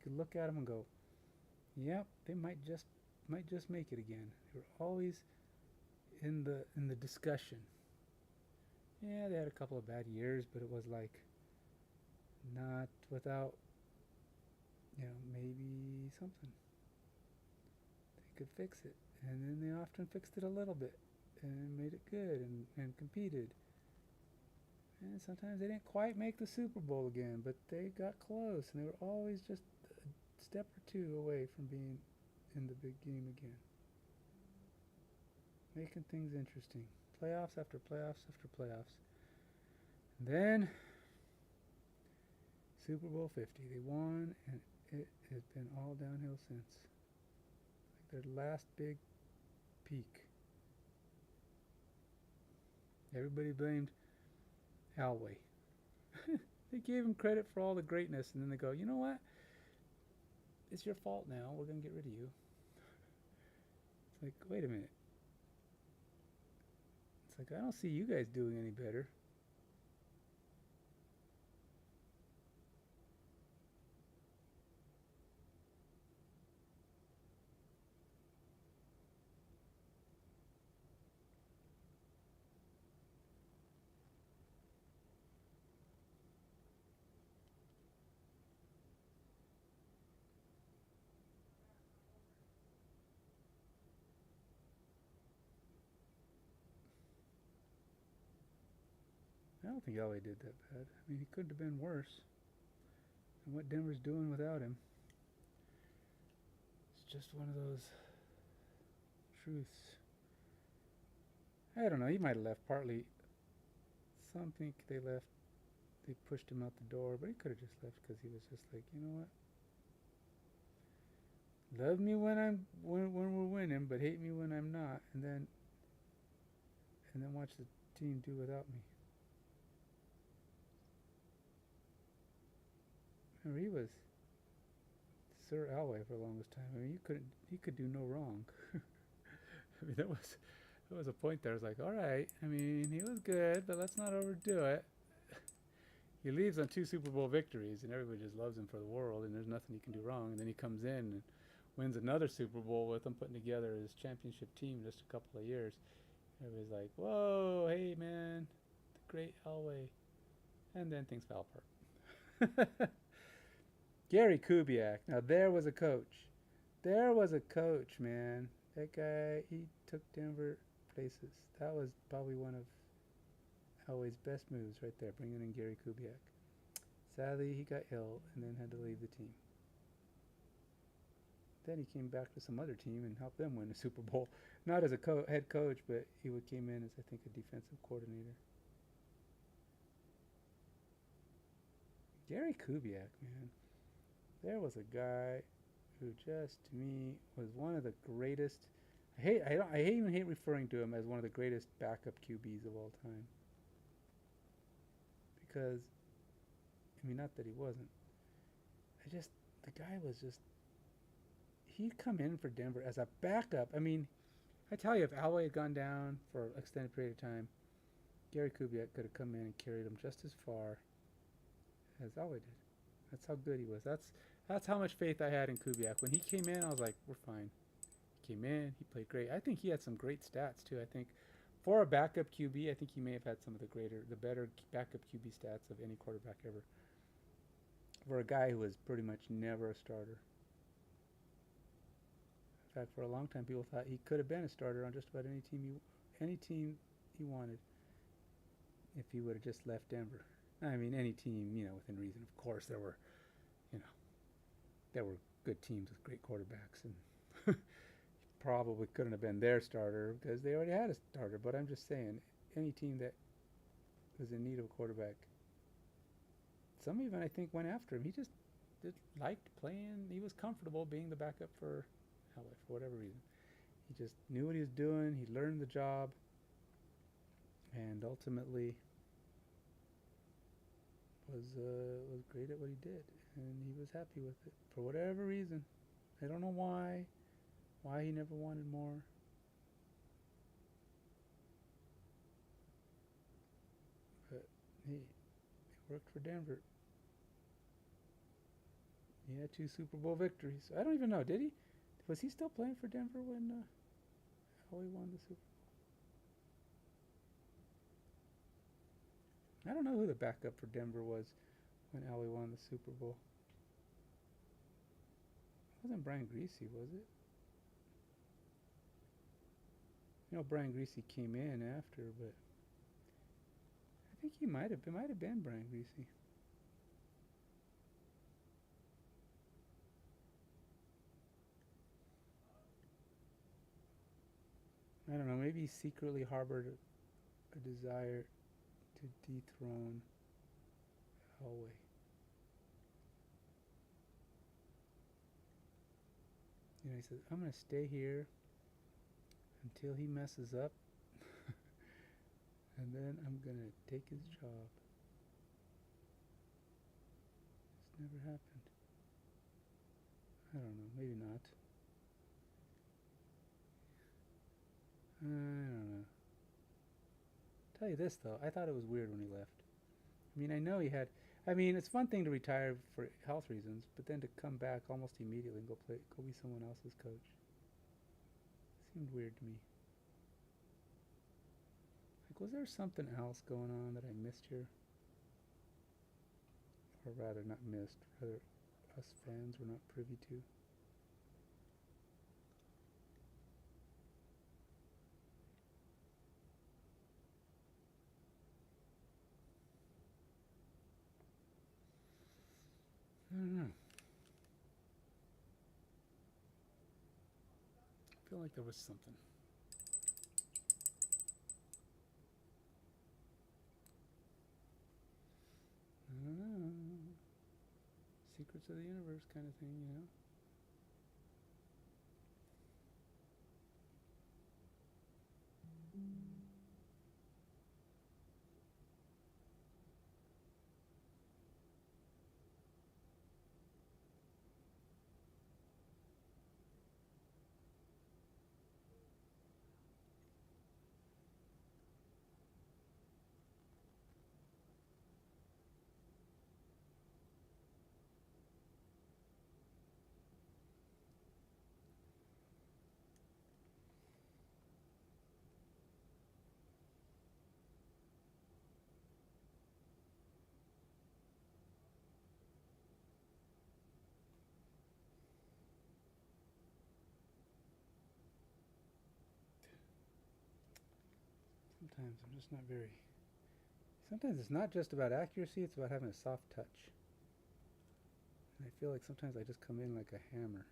could look at them and go, yep, they might just make it again. They were always in the discussion. Yeah, they had a couple of bad years, but it was like not without, maybe something. They could fix it. And then they often fixed it a little bit and made it good and competed. And sometimes they didn't quite make the Super Bowl again, but they got close, and they were always just a step or two away from being in the big game again. Making things interesting. Playoffs after playoffs after playoffs. And then Super Bowl 50. They won, and it has been all downhill since. Like their last big peak. Everybody blamed Elway. They gave him credit for all the greatness, and then they go, you know what? It's your fault now. We're going to get rid of you. It's like, wait a minute. It's like, I don't see you guys doing any better. I don't think Elway did that bad. I mean, he couldn't have been worse than what Denver's doing without him. It's just one of those truths. I don't know. He might have left partly. Some think they pushed him out the door, but he could have just left because he was just like, you know what? Love me when we're winning, but hate me when I'm not, and then watch the team do without me. Remember, he was Sir Elway for the longest time. I mean, he could do no wrong. I mean, that was a point there. I was like, all right. I mean, he was good, but let's not overdo it. He leaves on 2 Super Bowl victories, and everybody just loves him for the world, and there's nothing he can do wrong. And then he comes in and wins another Super Bowl with them, putting together his championship team in just a couple of years. Everybody's like, whoa, hey, man, the great Elway. And then things fell apart. Gary Kubiak. Now, there was a coach. There was a coach, man. That guy, he took Denver places. That was probably one of Elway's best moves right there, bringing in Gary Kubiak. Sadly, he got ill and then had to leave the team. Then he came back to some other team and helped them win a Super Bowl. Not as a head coach, but he came in as, I think, a defensive coordinator. Gary Kubiak, man. There was a guy who just, to me, was one of the greatest. I even hate referring to him as one of the greatest backup QBs of all time. Because, I mean, not that he wasn't. the guy was just, he'd come in for Denver as a backup. I mean, I tell you, if Alway had gone down for an extended period of time, Gary Kubiak could have come in and carried him just as far as Alway did. That's how good he was. That's how much faith I had in Kubiak. When he came in, I was like, we're fine. He came in, he played great. I think he had some great stats too. I think for a backup QB, I think he may have had some of the better backup QB stats of any quarterback ever. For a guy who was pretty much never a starter. In fact, for a long time, people thought he could have been a starter on just about any team he wanted if he would have just left Denver. I mean, any team, within reason. Of course, you know, there were good teams with great quarterbacks, and probably couldn't have been their starter because they already had a starter. But I'm just saying, any team that was in need of a quarterback, some even I think went after him. He just liked playing. He was comfortable being the backup for whatever reason. He just knew what he was doing. He learned the job, and ultimately was great at what he did, and he was happy with it for whatever reason. I don't know why he never wanted more. But he worked for Denver. He had 2 Super Bowl victories. I don't even know, did he? Was he still playing for Denver when Howie won the Super Bowl? I don't know who the backup for Denver was when Howie won the Super Bowl. It wasn't Brian Griese, was it? Brian Griese came in after, but I think it might have been Brian Griese. I don't know, maybe he secretly harbored a desire to dethrone Elway. He says, I'm going to stay here until he messes up, and then I'm going to take his job. It's never happened. I don't know, maybe not. I don't know. Tell you this though, I thought it was weird when he left. I mean, I know he had. I mean, it's one thing to retire for health reasons, but then to come back almost immediately and go be someone else's coach. It seemed weird to me. Like, was there something else going on that I missed here? Or rather, not missed. Rather, us fans were not privy to. I don't know. I feel like there was something. I don't know. Secrets of the universe kind of thing, Sometimes I'm just not very. Sometimes it's not just about accuracy, it's about having a soft touch. And I feel like sometimes I just come in like a hammer.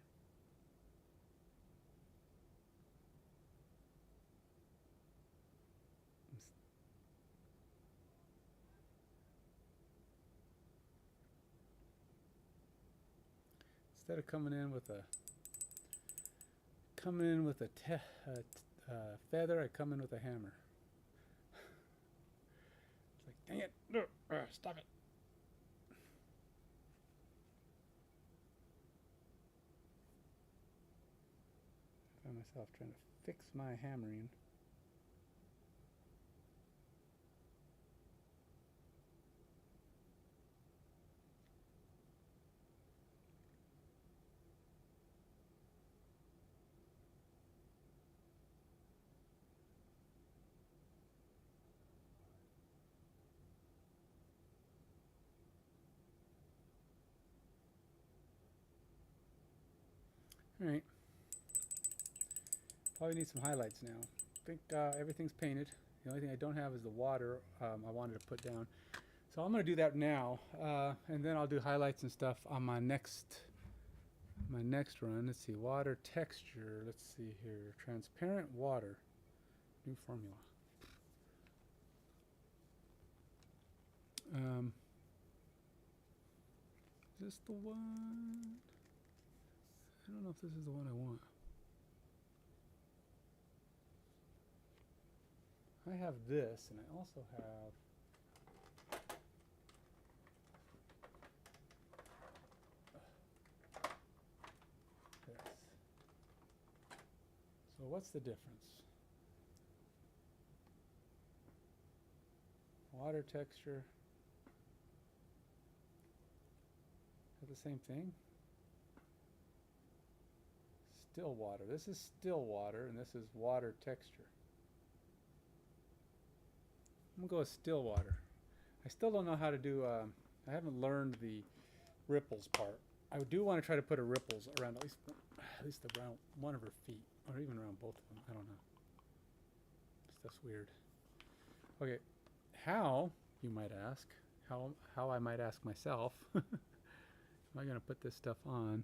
Instead of coming in with a feather, I come in with a hammer. It's like, dang it, no, stop it. Find myself trying to fix my hammering. Alright. Probably need some highlights now. I think everything's painted. The only thing I don't have is the water I wanted to put down. So I'm going to do that now. And then I'll do highlights and stuff on my next run. Let's see. Water texture. Let's see here. Transparent water. New formula. Is this the one? I don't know if this is the one I want. I have this, and I also have this. So what's the difference? Water texture. Is that the same thing? Still water. This is still water, and this is water texture. I'm gonna go with still water. I still don't know how to do. I haven't learned the ripples part. I do want to try to put a ripples around at least around one of her feet, or even around both of them. I don't know. Stuff's weird. Okay, how, you might ask? How I might ask myself? Am I gonna put this stuff on?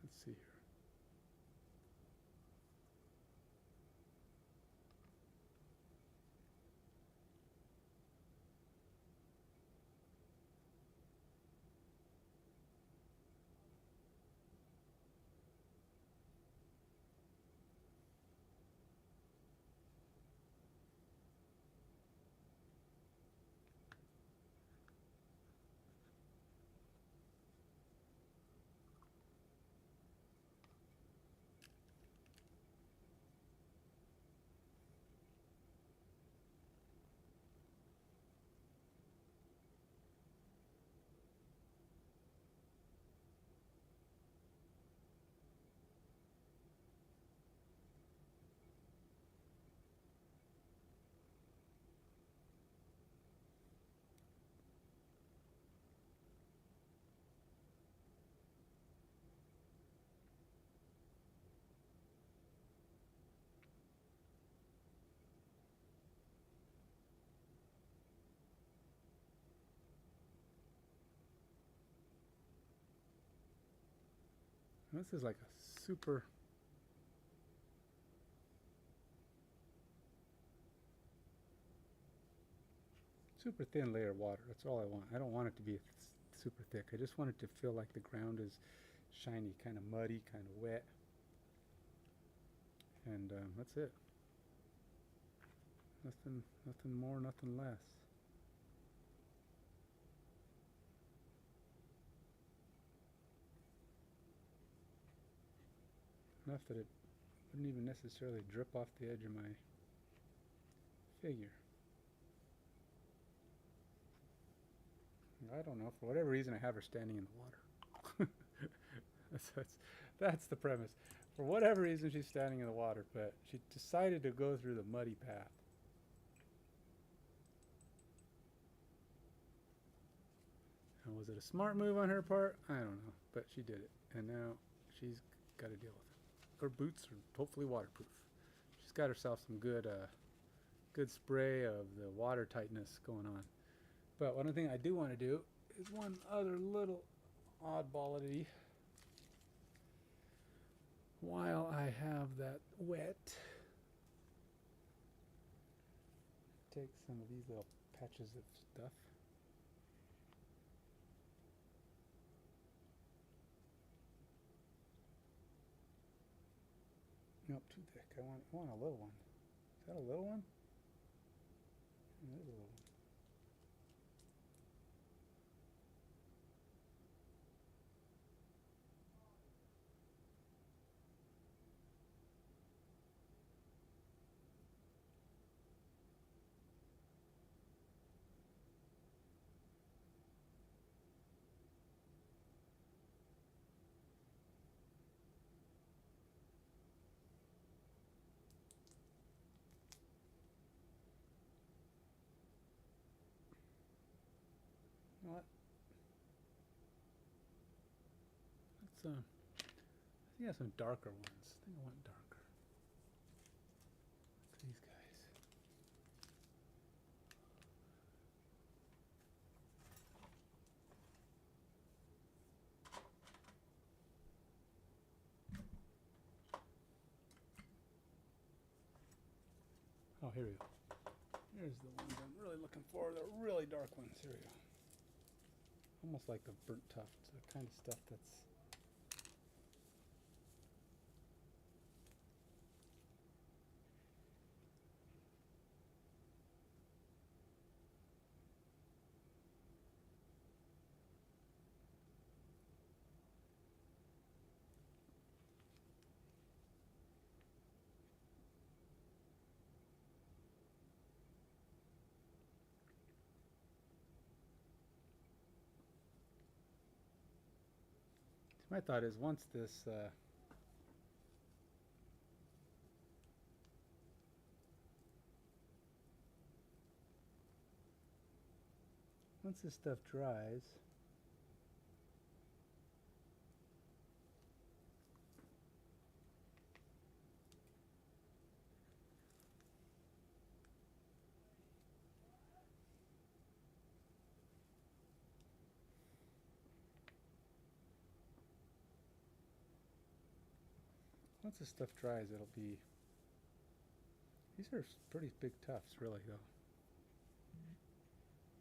Let's see here. This is like a super thin layer of water. That's all I want. I don't want it to be super thick. I just want it to feel like the ground is shiny, kind of muddy, kind of wet. And that's it. Nothing more, nothing less. Enough that it wouldn't even necessarily drip off the edge of my figure. I don't know. For whatever reason, I have her standing in the water. That's the premise. For whatever reason, she's standing in the water, but she decided to go through the muddy path. And was it a smart move on her part? I don't know, but she did it, and now she's got to deal with it. Her boots are hopefully waterproof. She's got herself some good spray of the water tightness going on. But one thing I do want to do is one other little oddballity. While I have that wet, take some of these little patches of stuff. thick. I want a little one. Is that a little one? It is a little one. You know what? Let's I think I have some darker ones. I think I want darker. Like these guys. Oh, here we go. Here's the ones I'm really looking for. The really dark ones. Here we go. Almost like the burnt tuft, the kind of stuff that's. My thought is once this stuff dries, it'll be. These are pretty big tufts, really, though.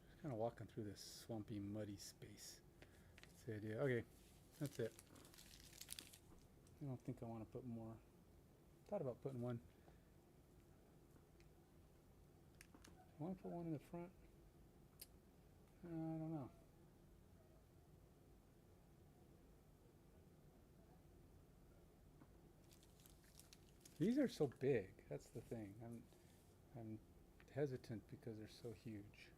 Just kind of walking through this swampy, muddy space. That's the idea. Okay, that's it. I don't think I want to put more. Thought about putting one. I want to put one in the front. I don't know. These are so big. That's the thing. I'm hesitant because they're so huge.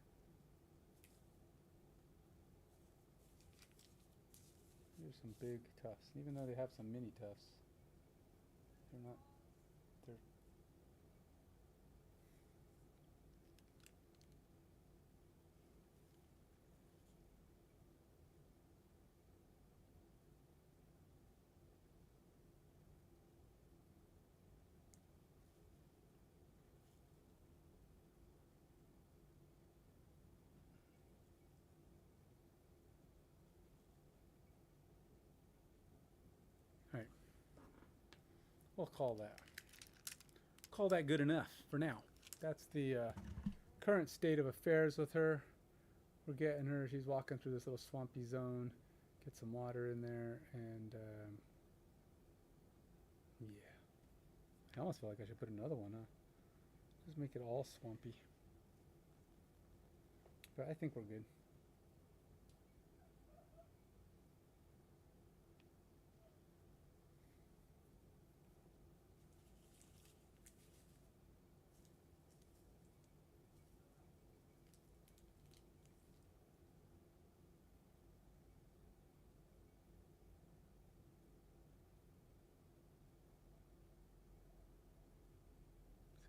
Here's some big tufts. Even though they have some mini tufts, they're not. They're. All right. We'll call that good enough for now. That's the current state of affairs with her. We're getting her. She's walking through this little swampy zone. Get some water in there, and yeah. I almost feel like I should put another one, huh? Just make it all swampy. But I think we're good.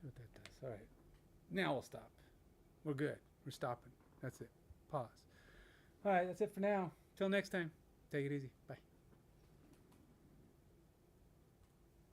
See what that does. All right. Now we'll stop. We're good. We're stopping. That's it. Pause. All right. That's it for now. Till next time. Take it easy. Bye.